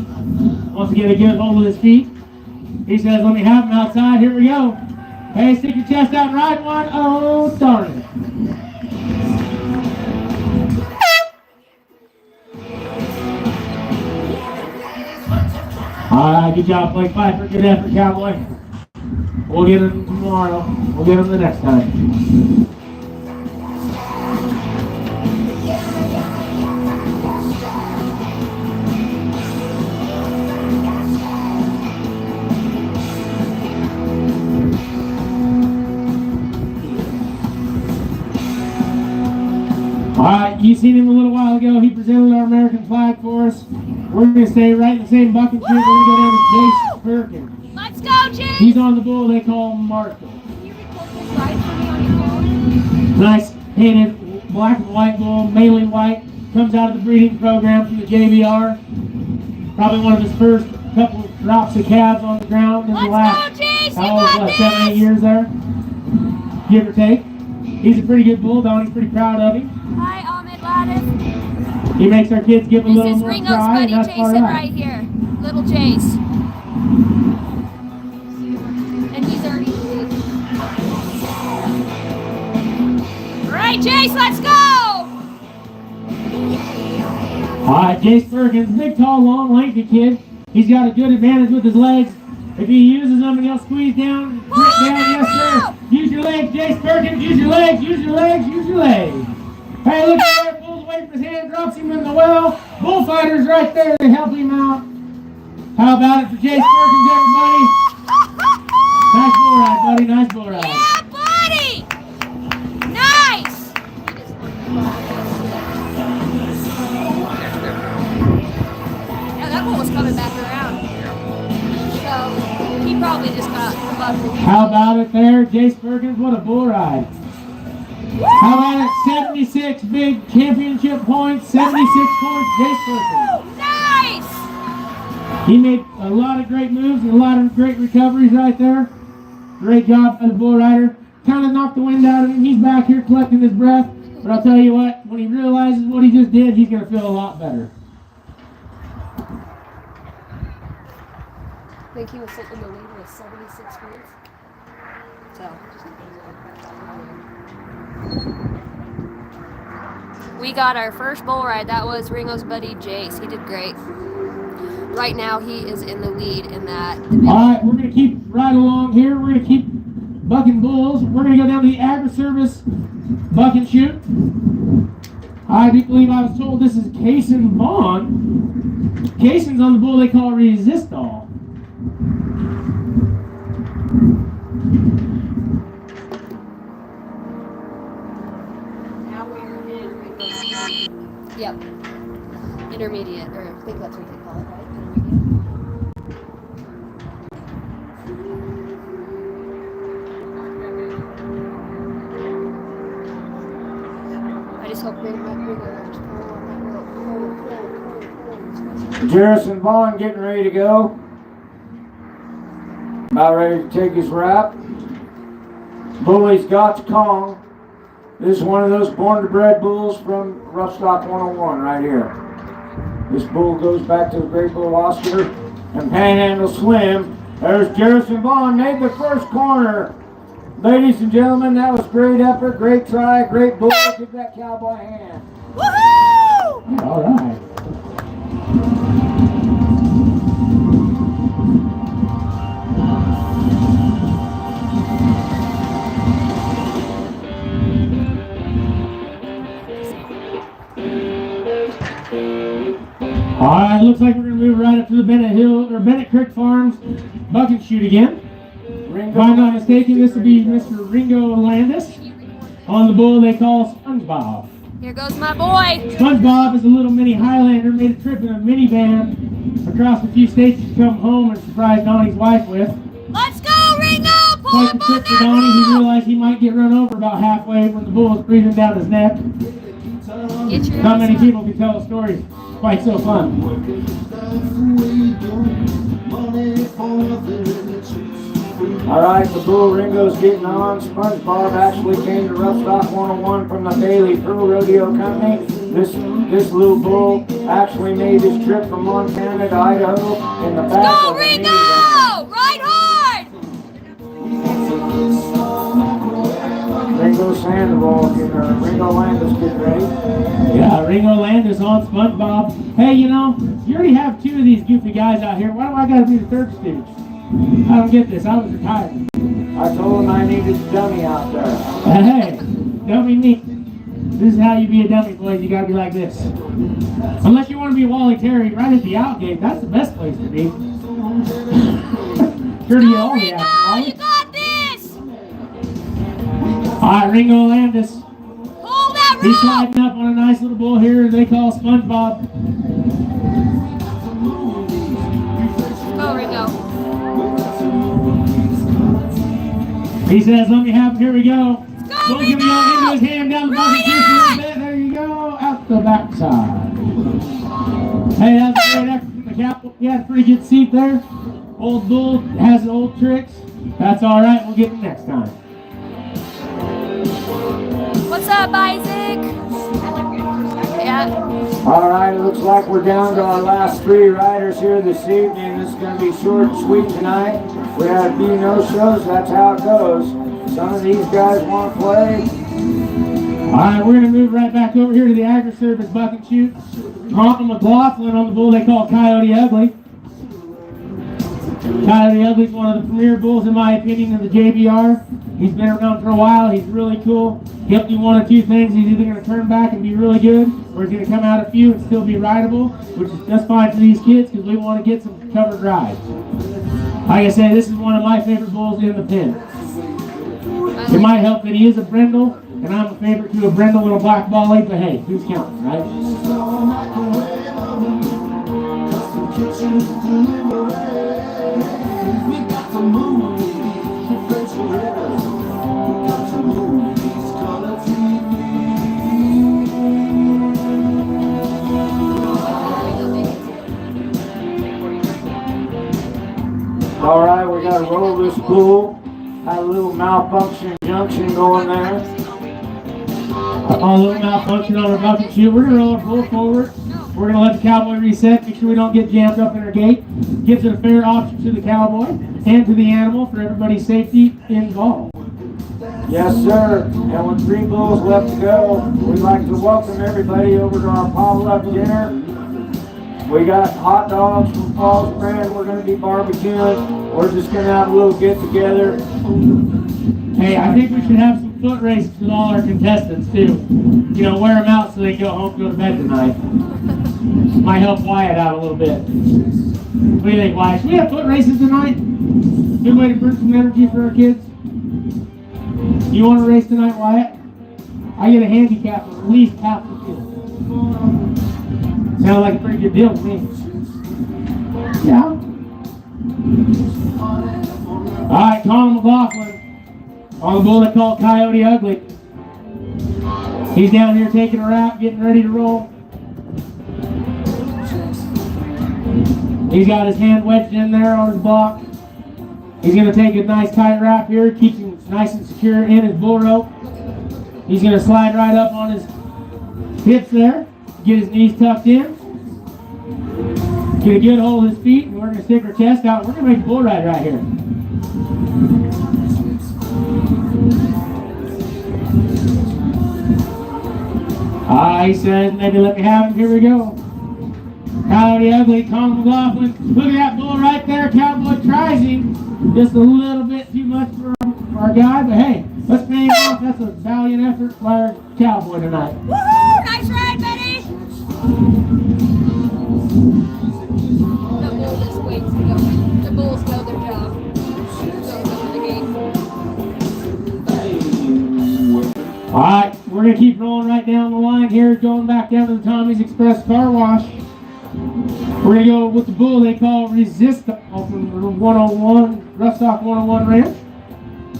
Wants to get a good hold of his feet. He says, let me have him outside. Here we go. Hey, stick your chest out and ride one. Oh, darn it. All right, good job, Blake Piper. Good effort, Cowboy. We'll get him tomorrow. We'll get him the next time. All right, you seen him a little while ago. He presented our American flag for us. We're going to stay right in the same bucket street. We're going to go down to Jace Perkins. Let's go, Jace! He's on the bull. They call him Marco. Can you record this ride for me on your phone? Nice painted black and white bull, mainly white. Comes out of the breeding program from the JVR. Probably one of his first couple of drops of calves on the ground in the last, Let's go, Jace! You what, got 7, 8 this! years there, give or take. He's a pretty good bull. Donnie's pretty proud of him. Hi, Ahmed Lattif. He makes our kids give a This little is more Ringo's try, buddy and that's all Jason right. right here. Little Jace. And he's already in the lead. All right, Jace, let's go! All right, Jace Perkins, big, tall, long, lengthy kid. He's got a good advantage with his legs. If he uses them and he'll squeeze down, grip down, yes sir. Use your legs, Jace Perkins, use your legs, use your legs, use your legs. Hey, look at there, pulls away from his hand, drops him in the well. Bullfighters right there to help him out. How about it for Jace Perkins, everybody? Nice bull ride, buddy, nice bull ride. Yeah, buddy! Nice! Yeah, that bull was coming back around. So, he probably just got the buckle. How about it there, Jace Perkins? What a bull ride. How about it? 76 big championship points, 76 points, Jace Perkins. Nice! He made a lot of great moves and a lot of great recoveries right there. Great job by the bull rider. Kind of knocked the wind out of him. He's back here collecting his breath. But I'll tell you what, when he realizes what he just did, he's going to feel a lot better. I think he was sitting in the lead with 76 points. So. We got our first bull ride. That was Ringo's buddy Jace. He did great. Right now he is in the lead in that division. All right, we're going to keep right along here. We're going to keep bucking bulls. We're going to go down to the agri-service buck and shoot. I do believe I was told this is Kason Vaughn. Kason's on the bull they call Resistol. Yep. Intermediate, or I think that's what they call it, right? Intermediate. I just hope they might bring Jerrison Vaughn getting ready to go. About ready to take his wrap. Bully's got Kong. This is one of those born to bred bulls from Rough Stock 101 right here. This bull goes back to the Great Bull Oscar and Panhandle Slim. There's Jerrison Vaughn, made the first corner. Ladies and gentlemen, that was great effort, great try, great bull. Give that cowboy a hand. Woohoo! All right. All right, looks like we're going to move right up to the Bennett Creek Farms buck and shoot again. If I'm not mistaken, this will be Mr. Ringo Landis on the bull they call SpongeBob. Here goes my boy. SpongeBob is a little mini Highlander, made a trip in a minivan across a few states to come home and surprise Donnie's wife with. Let's go, Ringo! Pull quite the trip for Donnie. He realized he might get run over about halfway when the bull was breathing down his neck. Get your Not many ass up. people can tell a story quite so fun. All right, the bull Ringo's getting on. SpongeBob actually came to Rough Stock 101 from the Bailey Pearl Rodeo Company. This little bull actually made his trip from Montana to Idaho in the back Go, of a Ringo! minivan. Ride hard! Ringo Sandoval, Ringo Landis getting ready. Yeah, Ringo Landis on SpongeBob. Hey, you know, you already have two of these goofy guys out here. Why do I gotta be the third stooge? I don't get this. I was retired. I told him I needed a dummy out there. Hey, dummy me. This is how you be a dummy, boys. You gotta be like this. Unless you want to be Wally Terry right at the out gate. That's the best place to be. Sure to get all the action, Ringo, right? you got this! All right, Ringo Landis. Pull that He's rope! sliding up on a nice little bull here they call SpongeBob. Go, Ringo. He says, let me have him. Here we go. Go, Bull giving Ringo! y'all into his hand down the bucket Right juice a on! little bit. There you go. Out the backside. Hey, that's a great effort from the cowboy. He had a pretty good seat there. Old bull has old tricks. That's all right. We'll get him next time. What's up, Isaac? Yeah. All right, it looks like we're down to our last three riders here this evening. This is going to be short and sweet tonight. We had a few no-shows. That's how it goes. Some of these guys want to play. All right, we're going to move right back over here to the agri-service bucket chute. Tom McLaughlin on the bull they call Coyote Ugly. Coyote Ugly's one of the premier bulls, in my opinion, in the JBR. He's been around for a while. He's really cool. He'll do one of two things. He's either going to turn back and be really good, or he's going to come out a few and still be rideable, which is just fine for these kids because we want to get some covered rides. Like I say, this is one of my favorite bulls in the pen. It might help that he is a brindle, and I'm a favorite to a brindle and a black bolly, but hey, who's counting, right? All right, we got to roll this bull. Had a little malfunction junction going there. A little malfunction on our bucket chute. We're going to roll our bull forward. We're going to let the cowboy reset, make sure we don't get jammed up in our gate. Gives it a fair option to the cowboy and to the animal for everybody's safety involved. Yes, sir. And with 3 bulls left to go, we'd like to welcome everybody over to our potluck dinner. We got hot dogs from Paul's brand. We're going to be barbecuing. We're just going to have a little get together. Hey, I think we should have some foot races with all our contestants too. You know, wear them out so they go home, go to bed tonight. Might help Wyatt out a little bit. What do you think, Wyatt? Should we have foot races tonight? Good way to burn some energy for our kids. You want to race tonight, Wyatt? I get a handicap of at least half the field. Sounds like a pretty good deal to me. Yeah. All right, Colin McLaughlin on the bull they call Coyote Ugly. He's down here taking a wrap, getting ready to roll. He's got his hand wedged in there on his block. He's going to take a nice tight wrap here, keeps him nice and secure in his bull rope. He's going to slide right up on his hips there, get his knees tucked in, get a good hold of his feet, and we're going to stick our chest out. We're going to make a bull ride right here. He says, maybe let me have him. Here we go. Coyote Ugly, Colin McLaughlin. Look at that bull right there. Cowboy tries him. Just a little bit too much for our guy, but hey, let's pay him off. That's a valiant effort by our cowboy tonight. Woohoo! Nice ride, Betty! The bull just waits to go. The bulls know their job. Go to the gate. All right, we're going to keep rolling right down the line here, going back down to the Tommy's Express Car Wash. We're going to go with the bull they call Resist from the 101, Rough Stock 101 Ranch.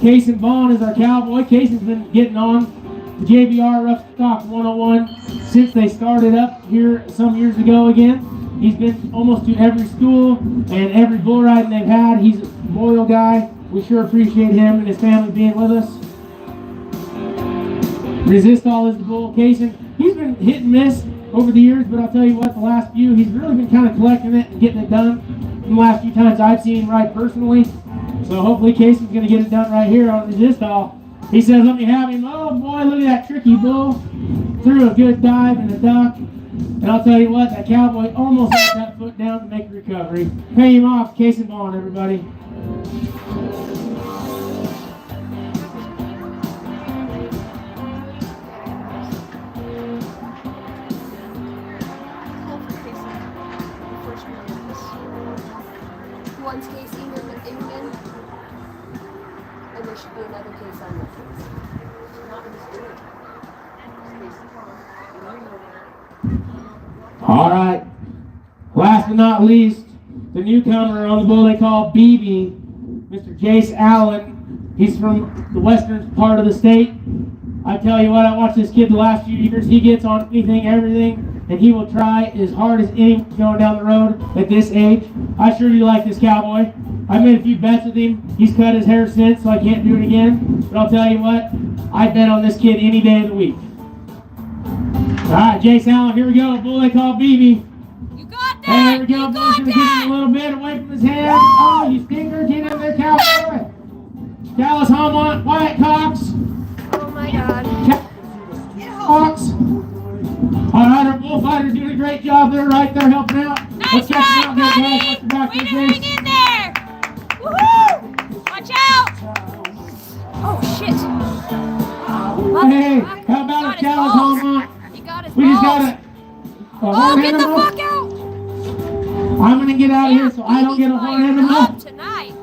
Kason Vaughn is our cowboy. Kason's been getting on the JBR Rough Stock 101 since they started up here some years ago again. He's been almost to every school and every bull riding they've had. He's a loyal guy. We sure appreciate him and his family being with us. Resist All is the bull. Kason, he's been hit and miss over the years, but I'll tell you what, the last few, he's really been kind of collecting it and getting it done. The last few times I've seen him ride personally. So hopefully Kason's going to get it done right here on Resist All. He says, let me have him. Oh boy, look at that tricky bull. Threw a good dive and a duck. And I'll tell you what, that cowboy almost got that foot down to make the recovery. Pay him off, Kason Vaughn, everybody. One's Casey here with England. And there should be another case on the face. Not in the street. All right. Last but not least, the newcomer on the bull they call BB, Mr. Jace Allen. He's from the western part of the state. I tell you what, I watched this kid the last few years. He gets on anything, everything, and he will try as hard as anyone going down the road at this age. I sure do like this cowboy. I made a few bets with him. He's cut his hair since, so I can't do it again. But I'll tell you what, I bet on this kid any day of the week. All right, Jace Allen, here we go. Bull they call BB. You got that! Hey, here we go. You Bull's got gonna get that! him a little bit away from his hand. Oh, you stinker. Get in there, cowboy. Dallas Homont, Wyatt Cox. Oh my god. Cox. All right, our bullfighters doing a great job. They're right there helping out. Nice Let's check them ride, out there, buddy! guys. Watch the back Way of to the hang face. in there! Woohoo! Watch out! Oh shit! Hey, how about us, Dallas Homont? You got his We just balls. got it. Oh, get the fuck out! I'm gonna get out of here so I don't get a horn in the up mouth. tonight.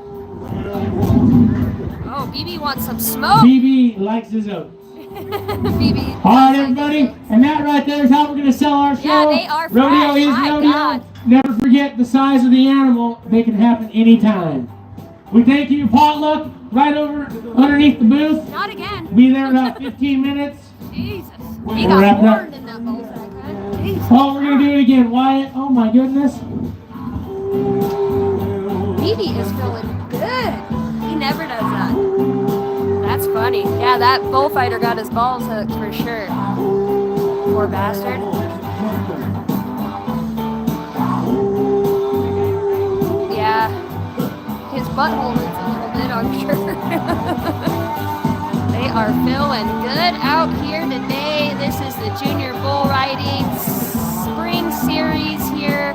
Oh, BB wants some smoke. BB likes his oats. BB. All right, everybody, and that right there is how we're gonna sell our show. Yeah, they are Rodeo fresh. is My rodeo. God. Never forget the size of the animal. They can happen anytime. We thank you, potluck, right over underneath the booth. Not again. Be there in about 15 minutes. Jesus. We'll He wrap got it up. horned in that bullsack, huh? Jesus. Oh, we're gonna do it again, Wyatt. Oh my goodness. BB is feeling good. He never does that. That's funny. Yeah, that bullfighter got his balls hooked for sure. Poor bastard. Yeah. His butthole hurts a little bit, I'm sure. They are feeling good out here today. This is the Junior Bull Riding Spring Series here.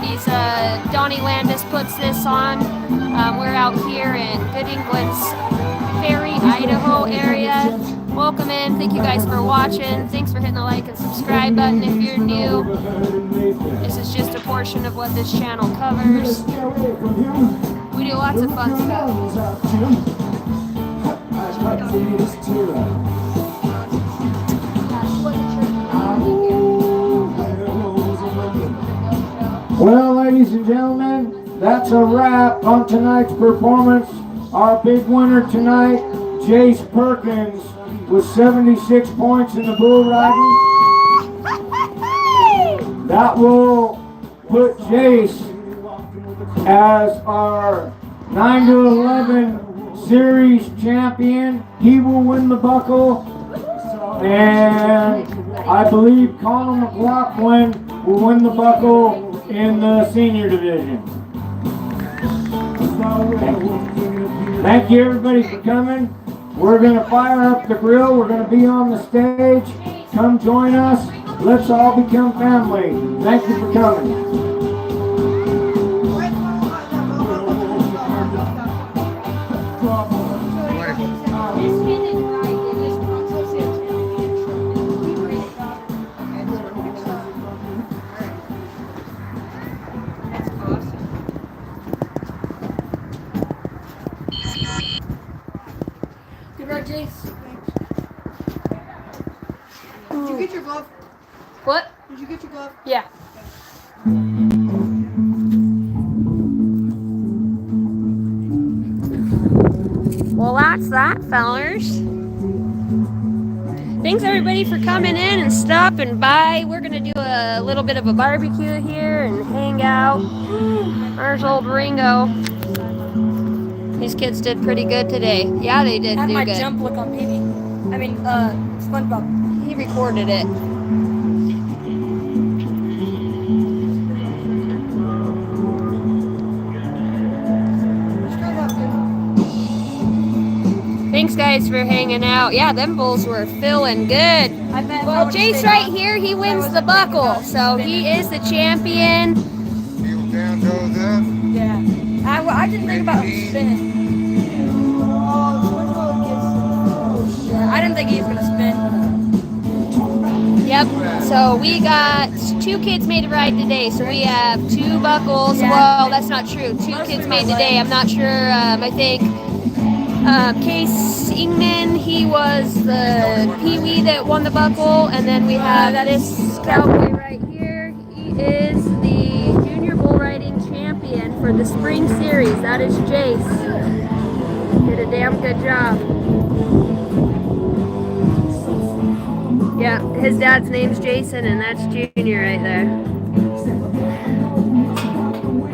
These Donnie Landis puts this on. We're out here in Good England's Ferry, Idaho area. Welcome in. Thank you guys for watching. Thanks for hitting the like and subscribe button if you're new. This is just a portion of what this channel covers. We do lots of fun stuff. Well, ladies and gentlemen, that's a wrap on tonight's performance. Our big winner tonight, Jace Perkins, with 76 points in the bull riding. That will put Jace as our 9-11 series champion. He will win the buckle. And I believe Colin McLaughlin will win the buckle in the senior division. Thank you everybody for coming. We're going to fire up the grill. We're going to be on the stage. Come join us. Let's all become family. Thank you for coming. Good luck, Jace. Did you get your glove? What? Did you get your glove? Yeah. Well, Well, that's that, fellers. Thanks everybody for coming in and stopping by. We're gonna do a little bit of a barbecue here and hang out. There's old Ringo. These kids did pretty good today. Yeah, they did Have do my good. jump look on PB. I mean, SpongeBob. He recorded it. Thanks guys for hanging out. Yeah, them bulls were feeling good. I bet. Well, Jace right here, he wins the buckle, so he is the champion. Heel down, toes up. Yeah. I didn't think about spinning. Yeah, I didn't think he was gonna spin. Yep. So we got 2 kids made a ride today. So we have 2 buckles. Yeah. Well, that's not true. 2 kids made today. I'm not sure. I think Case Ingman, he was the Pee-wee that won the buckle, and then we have this cowboy right here. He is the junior bull riding champion for the spring series. That is Jace. Did a damn good job. Yeah, his dad's name's Jason, and that's Junior right there.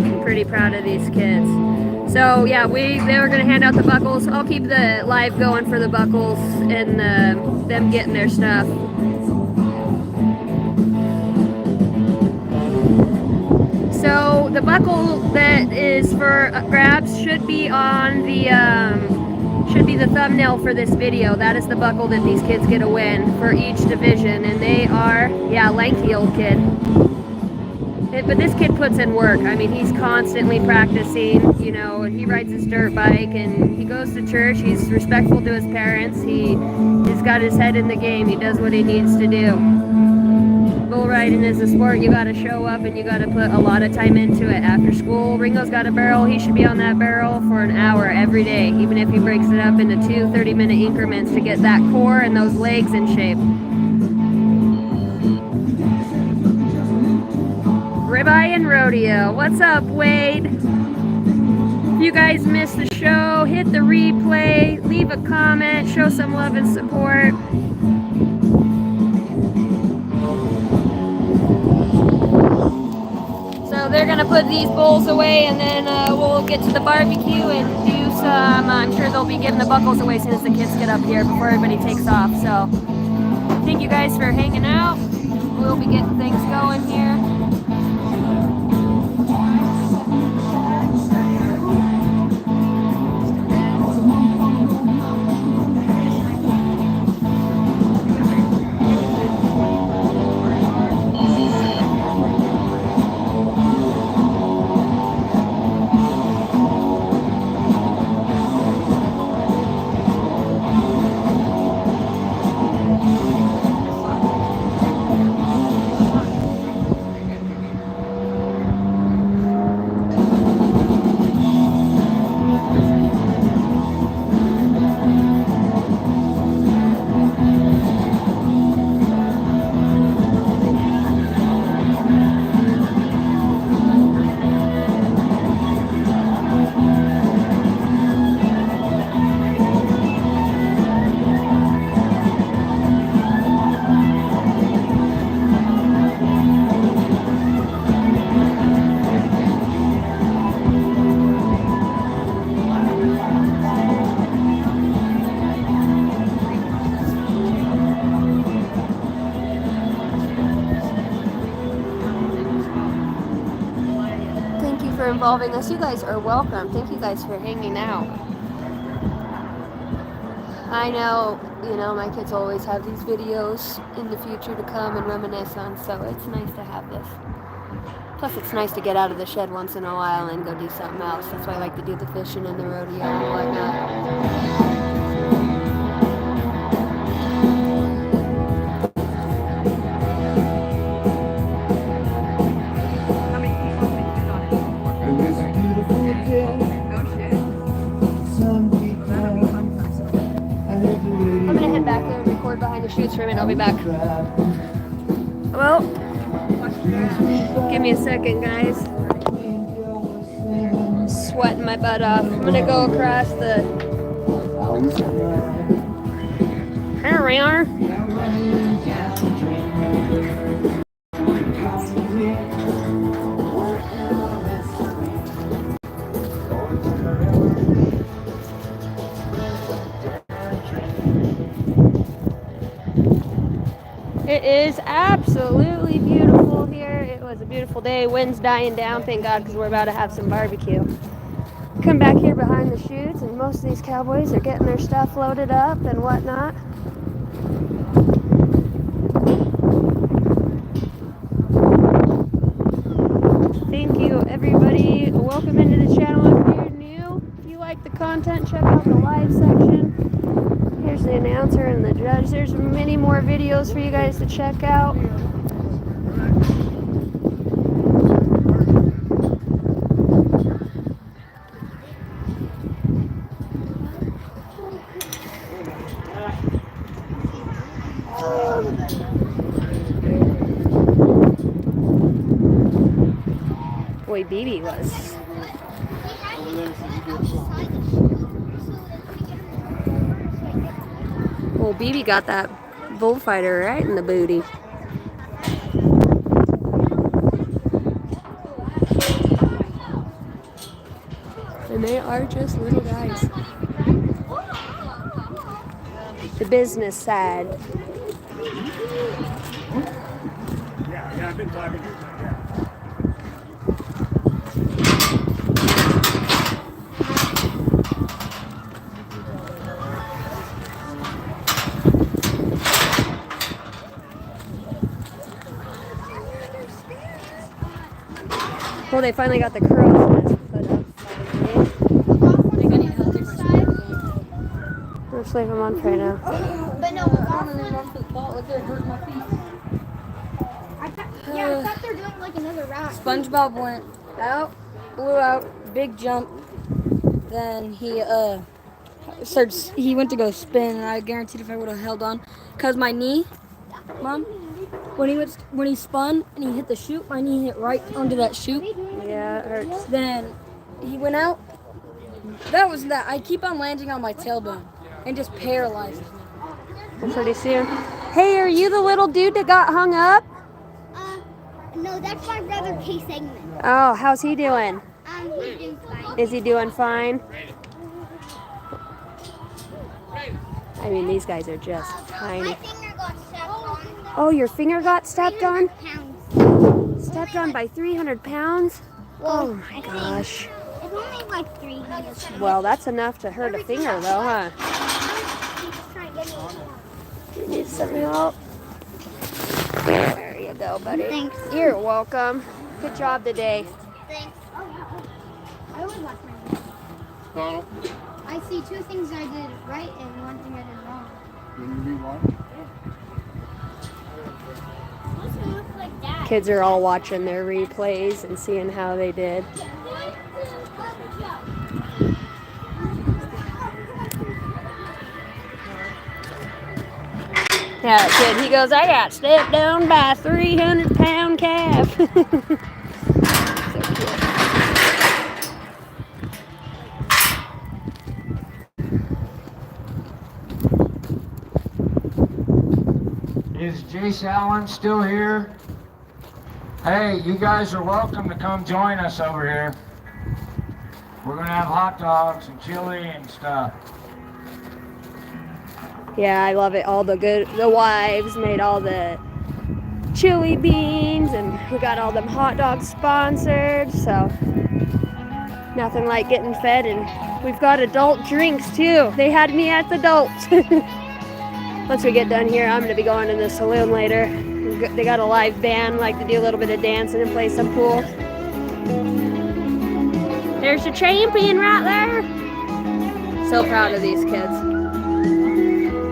I'm pretty proud of these kids. So yeah, they were gonna hand out the buckles. I'll keep the live going for the buckles and them getting their stuff. So the buckle that is for grabs should be on the thumbnail for this video. That is the buckle that these kids get a win for each division, and they are, yeah, lengthy old kid. But this kid puts in work. I mean, he's constantly practicing, you know, and he rides his dirt bike and he goes to church. He's respectful to his parents. He's got his head in the game. He does what he needs to do. Bull riding is a sport. You got to show up and you got to put a lot of time into it. After school, Ringo's got a barrel. He should be on that barrel for an hour every day, even if he breaks it up into 2 30-minute increments to get that core and those legs in shape. Ribeye and Rodeo. What's up, Wade? If you guys missed the show, hit the replay, leave a comment, show some love and support. So they're gonna put these bowls away, and then we'll get to the barbecue and do some, I'm sure they'll be giving the buckles away as soon as the kids get up here before everybody takes off. So thank you guys for hanging out. We'll be getting things going here. Involving us. You guys are welcome. Thank you guys for hanging out. I know, you know, my kids always have these videos in the future to come and reminisce on, so it's nice to have this. Plus it's nice to get out of the shed once in a while and go do something else. That's why I like to do the fishing and the rodeo and whatnot. I'm gonna head back there and record behind the chutes for a minute. I'll be back. Well, give me a second, guys. Sweating my butt off. I'm gonna go across the Here we are. It is absolutely beautiful here. It was a beautiful day. Wind's dying down, thank God, because we're about to have some barbecue. Come back here behind the chutes, and most of these cowboys are getting their stuff loaded up and whatnot. Thank you, everybody. Welcome into the channel if you're new. If you like the content, check out the live section. Here's the announcer and the judge. There's many more videos for you guys to check out. Boy, BB was. Well, BB got that bullfighter right in the booty. And they are just little guys. The business side. Yeah, I've been talking to you. Well, they finally got the crow's nest put up. Let's leave them on for right now. But no, I thought they were doing like another round. SpongeBob went out, blew out, big jump. Then he he went to go spin, and I guaranteed if I would have held on, cause my knee, Mom, when he spun and he hit the chute, my knee hit right onto that chute. Yeah, it hurts. Then he went out. That was that. I keep on landing on my tailbone and just paralyzes me. Pretty soon. Hey, are you the little dude that got hung up? No, that's my brother K Segment. Oh, how's he doing? He's doing fine. Is he doing fine? I mean, these guys are just tiny. My finger got stepped on. Oh, your finger got stepped on? 300 pounds. Stepped on by 300 pounds? Oh my I think gosh. It's only like 300. Well, that's enough to hurt a finger though, huh? He's just trying to get me. You need some help? There you go, buddy. Thanks. You're welcome. Good job today. Thanks. I always watch my videos. Donald, I see two things I did right and one thing I did wrong. when you rewatch? Also looks like that. Kids are all watching their replays and seeing how they did. Yeah, kid, he goes, I got stepped down by a 300-pound calf. So cute. Is Jace Allen still here? Hey, you guys are welcome to come join us over here. We're gonna have hot dogs and chili and stuff. Yeah, I love it. The wives made all the chili beans, and we got all them hot dogs sponsored, so nothing like getting fed. And we've got adult drinks too. They had me at the adults. Once we get done here, I'm gonna be going in the saloon later. They got a live band, like to do a little bit of dancing and play some pool. There's your champion right there. So proud of these kids.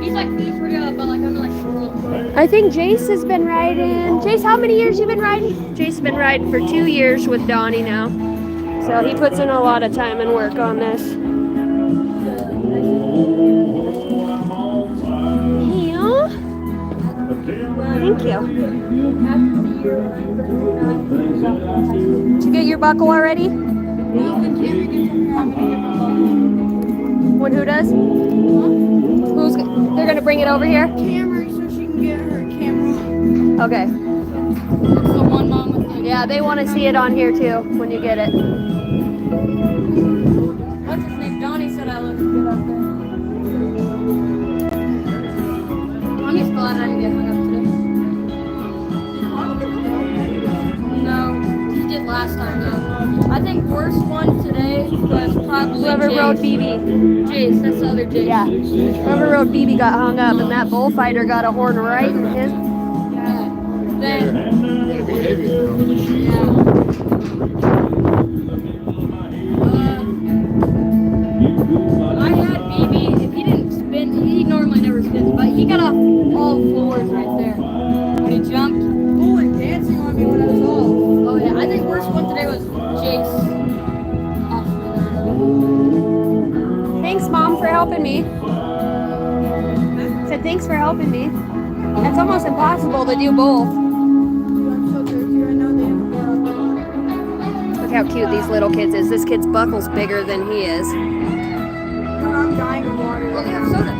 He's like but like under like rules. I think Jace has been riding. Jace, how many years you been riding? Jace's been riding for 2 years with Donnie now. So he puts in a lot of time and work on this. Yeah. Thank you. Did you get your buckle already? When who does? Who's? They're gonna bring it over here. Camera so she can get her camera. Okay. It's the one mom with the. Yeah, they want to see it on here too when you get it. What's his name? Donnie said I looked good up there. Donnie's glad I didn't get hung up today. No, he did last time though. I think worst one today was probably Whoever Jace. rode BB. Jace, that's the other Jace. Yeah. Whoever rode BB got hung up, and that bullfighter got a horn right in his. Yeah. Then, It'll be heavy though. yeah. I had BB. If he didn't spin, he normally never spins, but he got off all floors right there when he jumped. Oh, and dancing on me when I was off. Oh yeah, I think worst one today was Jace. Thanks, Mom, for helping me. Said thanks for helping me. It's almost impossible to do both. Look how cute these little kids is. This kid's buckle's bigger than he is. I'm dying of water. Oh, they have soda.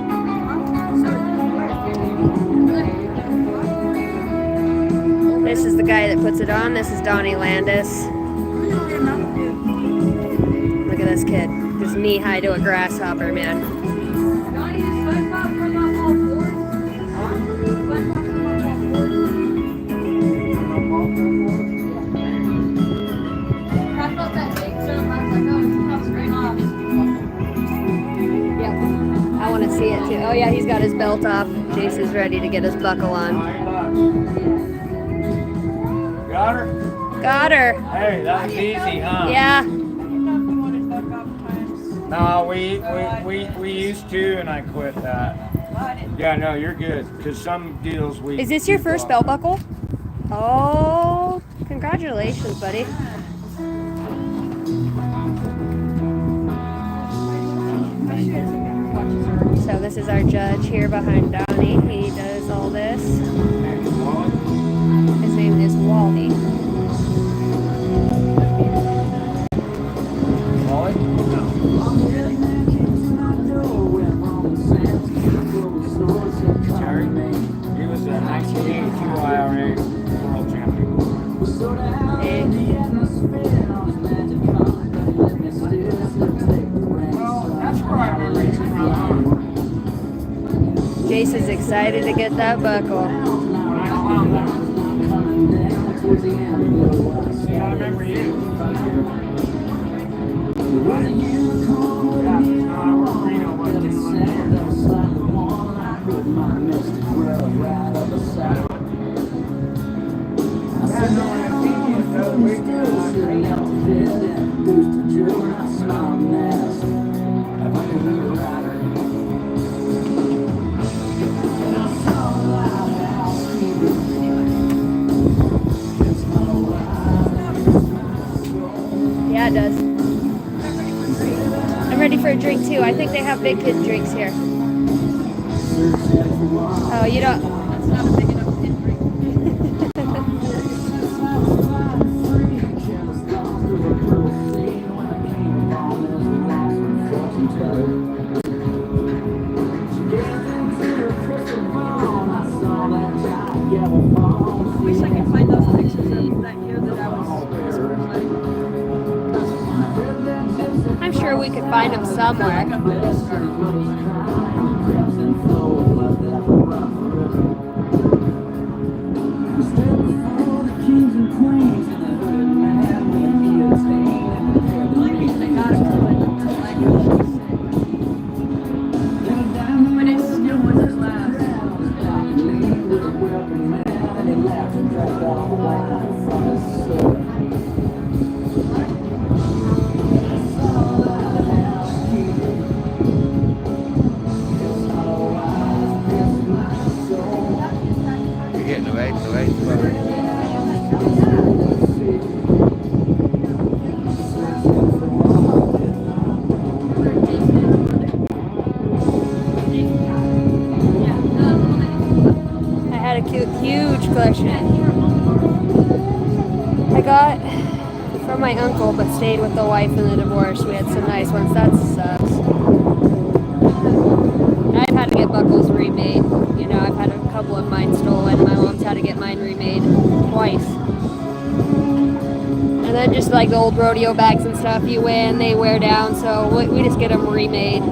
This is the guy that puts it on. This is Donnie Landis. Look at this kid. Just knee high to a grasshopper, man. Donnie, does SpongeBob come off all fours? SpongeBob come off all fours? I felt that big jump. I was like, oh, it comes straight off. Yep. I want to see it too. Oh yeah, he's got his belt off. Jace is ready to get his buckle on. Got her? Got her. Hey, that was easy, huh? Yeah. No, we used to, and I quit that. Yeah, no, you're good. Because some deals we. Is this your first belt buckle? Oh, congratulations, buddy. So this is our judge here behind Donnie. He does all this. His name is Wally. Jerry, he was a 1982 IRA world champion. Well, that's where I remember you from. Jace is excited to get that buckle. See, I remember you. Yeah, it does. I'm ready for a drink too. I think they have big kid drinks here. Oh, you don't. That's not a big enough kid drink. I wish I could find those pictures of that year that I was I'm sure we could find them somewhere. But it still wasn't last. You're getting the weight. I had a huge collection. I got from my uncle, but stayed with the wife in the divorce. We had some nice ones. That sucks. get buckles remade. You know, I've had a couple of mine stolen. My mom's had to get mine remade twice. And then just like the old rodeo bags and stuff, you win, they wear down, so we just get them remade.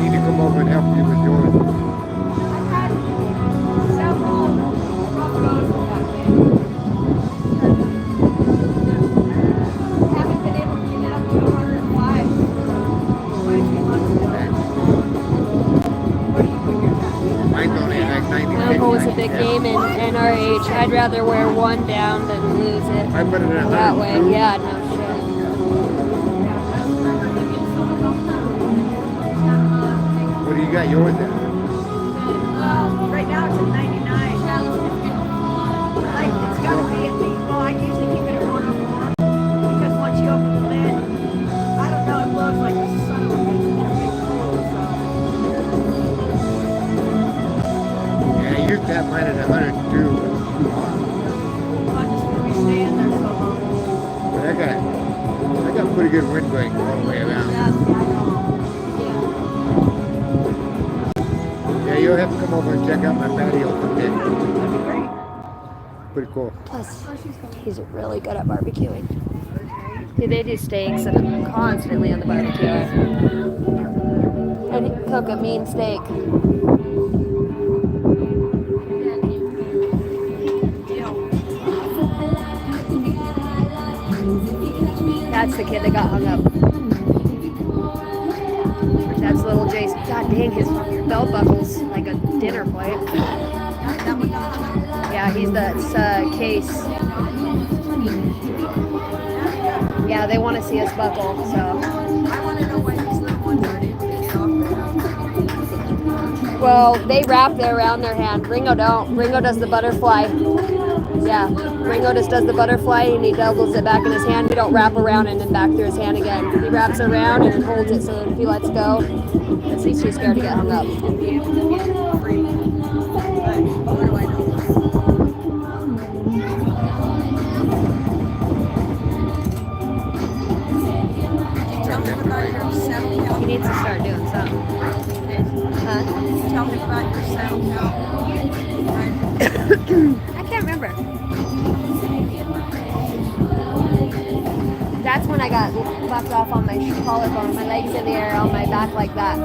Need to come over and help you with yours. Mine's only like 96. My uncle was a big game and our age. I'd rather wear one down than lose it. I put it in That way, yeah, no shit. What do you got yours at? Right now it's at 99. Like, it's got to be at least, well, I usually keep it at 104. Because once you open the lid, I don't know, it blows like a son of a bitch. Yeah, I used to have mine at 102. So I'm just going to be staying there so long. But I got pretty good wind going all the way around. Yeah, you'll have to come over and check out my patio someday. Pretty cool. Plus, he's really good at barbecuing. Yeah, they do steaks and I'm constantly on the barbecue. And he can cook a mean steak. That's the kid that got hung up. That's little Jason. God dang, his belt buckle's like a dinner plate. Yeah, that's Case. Yeah, they want to see us buckle, so. I want to know why these little ones are able to get off there. Well, they wrap it around their hand. Ringo don't. Ringo does the butterfly. Yeah, Ringo just does the butterfly and he doubles it back in his hand. We don't wrap around and then back through his hand again. He wraps it around and then holds it so that if he lets go, he's too scared to get hung up. Tell me about your saddle He count. needs to start doing something. Huh? Tell me about your saddle count. I can't remember. That's when I got bucked off on my collarbone, my legs in the air, on my back like that.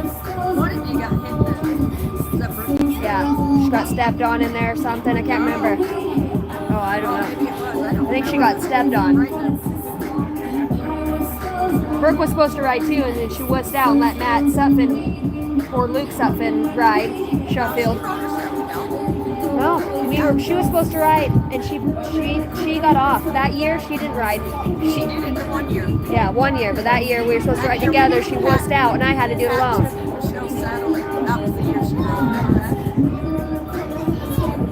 What if you got hit then? Is that broken? Yeah, she got stepped on in there or something. I can't remember. Oh, I don't know. Maybe it was. I don't I think she got stepped on. Brooke was supposed to ride too, and then she wussed out and let Matt Sutphin or Luke Sutphin ride Sheffield. No, she was supposed to ride, and she got off. That year, she didn't ride. She did it the 1 year. Yeah, 1 year, but that year we were supposed to ride together. She wussed out, and I had to do it alone. Michelle Saddle, that was the year she rode that.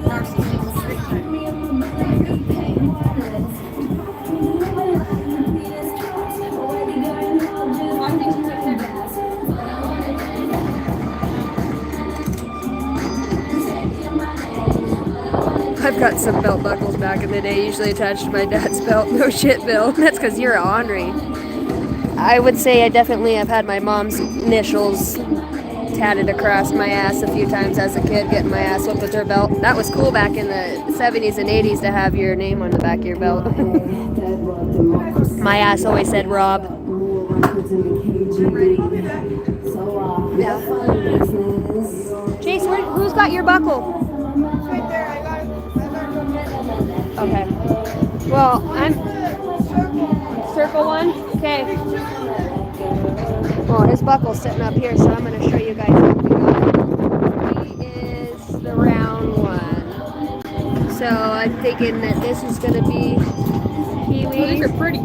Narcissistic big time. I've got some belt buckles back in the day, usually attached to my dad's belt. No shit, Bill. That's because you're ornery. I would say I definitely have had my mom's initials tatted across my ass a few times as a kid, getting my ass whipped with her belt. That was cool back in the 70s and 80s to have your name on the back of your belt. My ass always said Rob. Yeah. Jace, who's got your buckle? Right there, I got it. Okay. Well, I'm circle one. Okay. Well, his buckle's sitting up here, so I'm going to show you guys what we got. He is the round one. So I'm thinking that this is going to be Kiwi. These are pretty.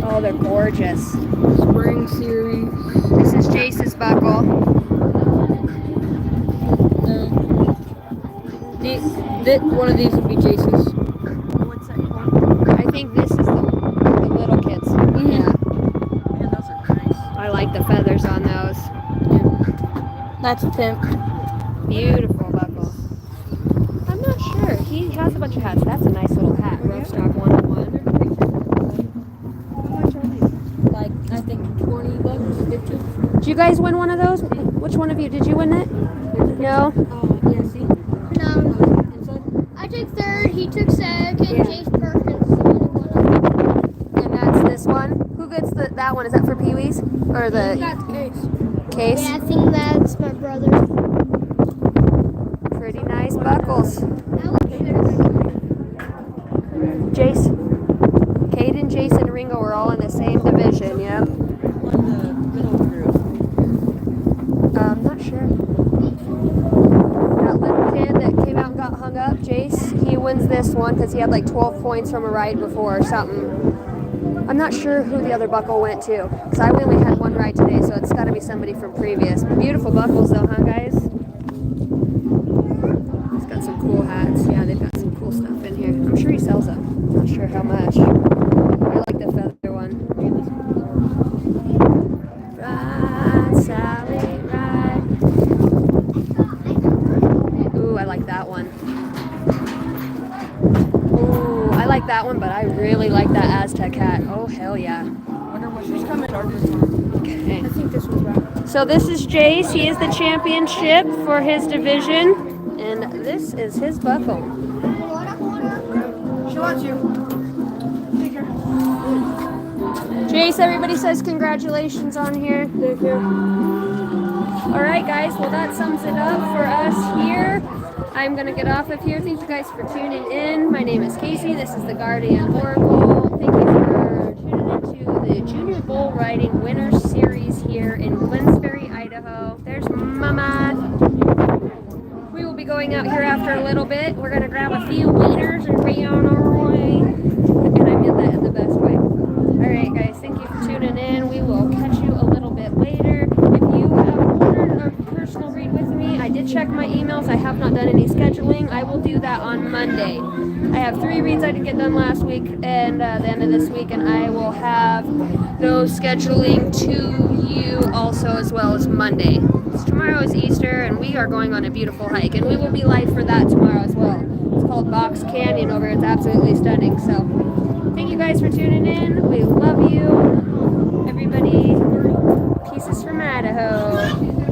Oh, they're gorgeous. Spring series. This is Jace's buckle. One of these would be Jason's. What's that called? I think this is the little That's Pimp. Beautiful buckles. I'm not sure. He has a bunch of hats. That's a nice little hat. Roofstock 101. Like, I think $20, 15. Did you guys win one of those? Which one of you? Did you win it? No? Yeah, see? No. I took third, he took second, Chase Perkins won. And that's this one. Who gets that one? Is that for Pee Wee's? Or the case? Yeah, I think that's my brother. Pretty nice buckles. Jace. Caden, Jason, and Ringo were all in the same division, yep. Not sure. That little kid that came out and got hung up, Jace, he wins this one because he had like 12 points from a ride before or something. I'm not sure who the other buckle went to because I only had one ride today, so it's got to be somebody from previous. Beautiful buckles though, huh guys? He's got some cool hats. Yeah, they've got some cool stuff in here. I'm sure he sells them. Not sure how much. I like the feather one. Ride, Sally, ride. Ooh, I like that one. Ooh, I like that one, but I really like that Aztec hat. Oh, hell yeah. Okay. I think this was right. So this is Jace. He is the championship for his division, and this is his buckle. She wants you. Take her. Jace, everybody says congratulations on here. Thank you. All right, guys. Well, that sums it up for us here. I'm going to get off of here. Thank you guys for tuning in. My name is Casey. This is the Guardian Oracle. Thank you for tuning into the Junior Bull Riding Winners Series here in Gwinsbury, Idaho. There's Mama. We will be going out here after a little bit. We're going to grab a few wieners and be on our way. And I meant that in the best way. All right, guys. Thank you for tuning in. We will catch you a little bit later. If you have ordered a personal read with me, I did check my emails. I have not done any scheduling. I will do that on Monday. I have 3 reads I did get done last week and the end of this week, and I will have those scheduling to you also as well as Monday. Tomorrow is Easter, and we are going on a beautiful hike, and we will be live for that tomorrow as well. It's called Box Canyon over. It's absolutely stunning. So thank you guys for tuning in. We love you. Everybody, pieces from Idaho.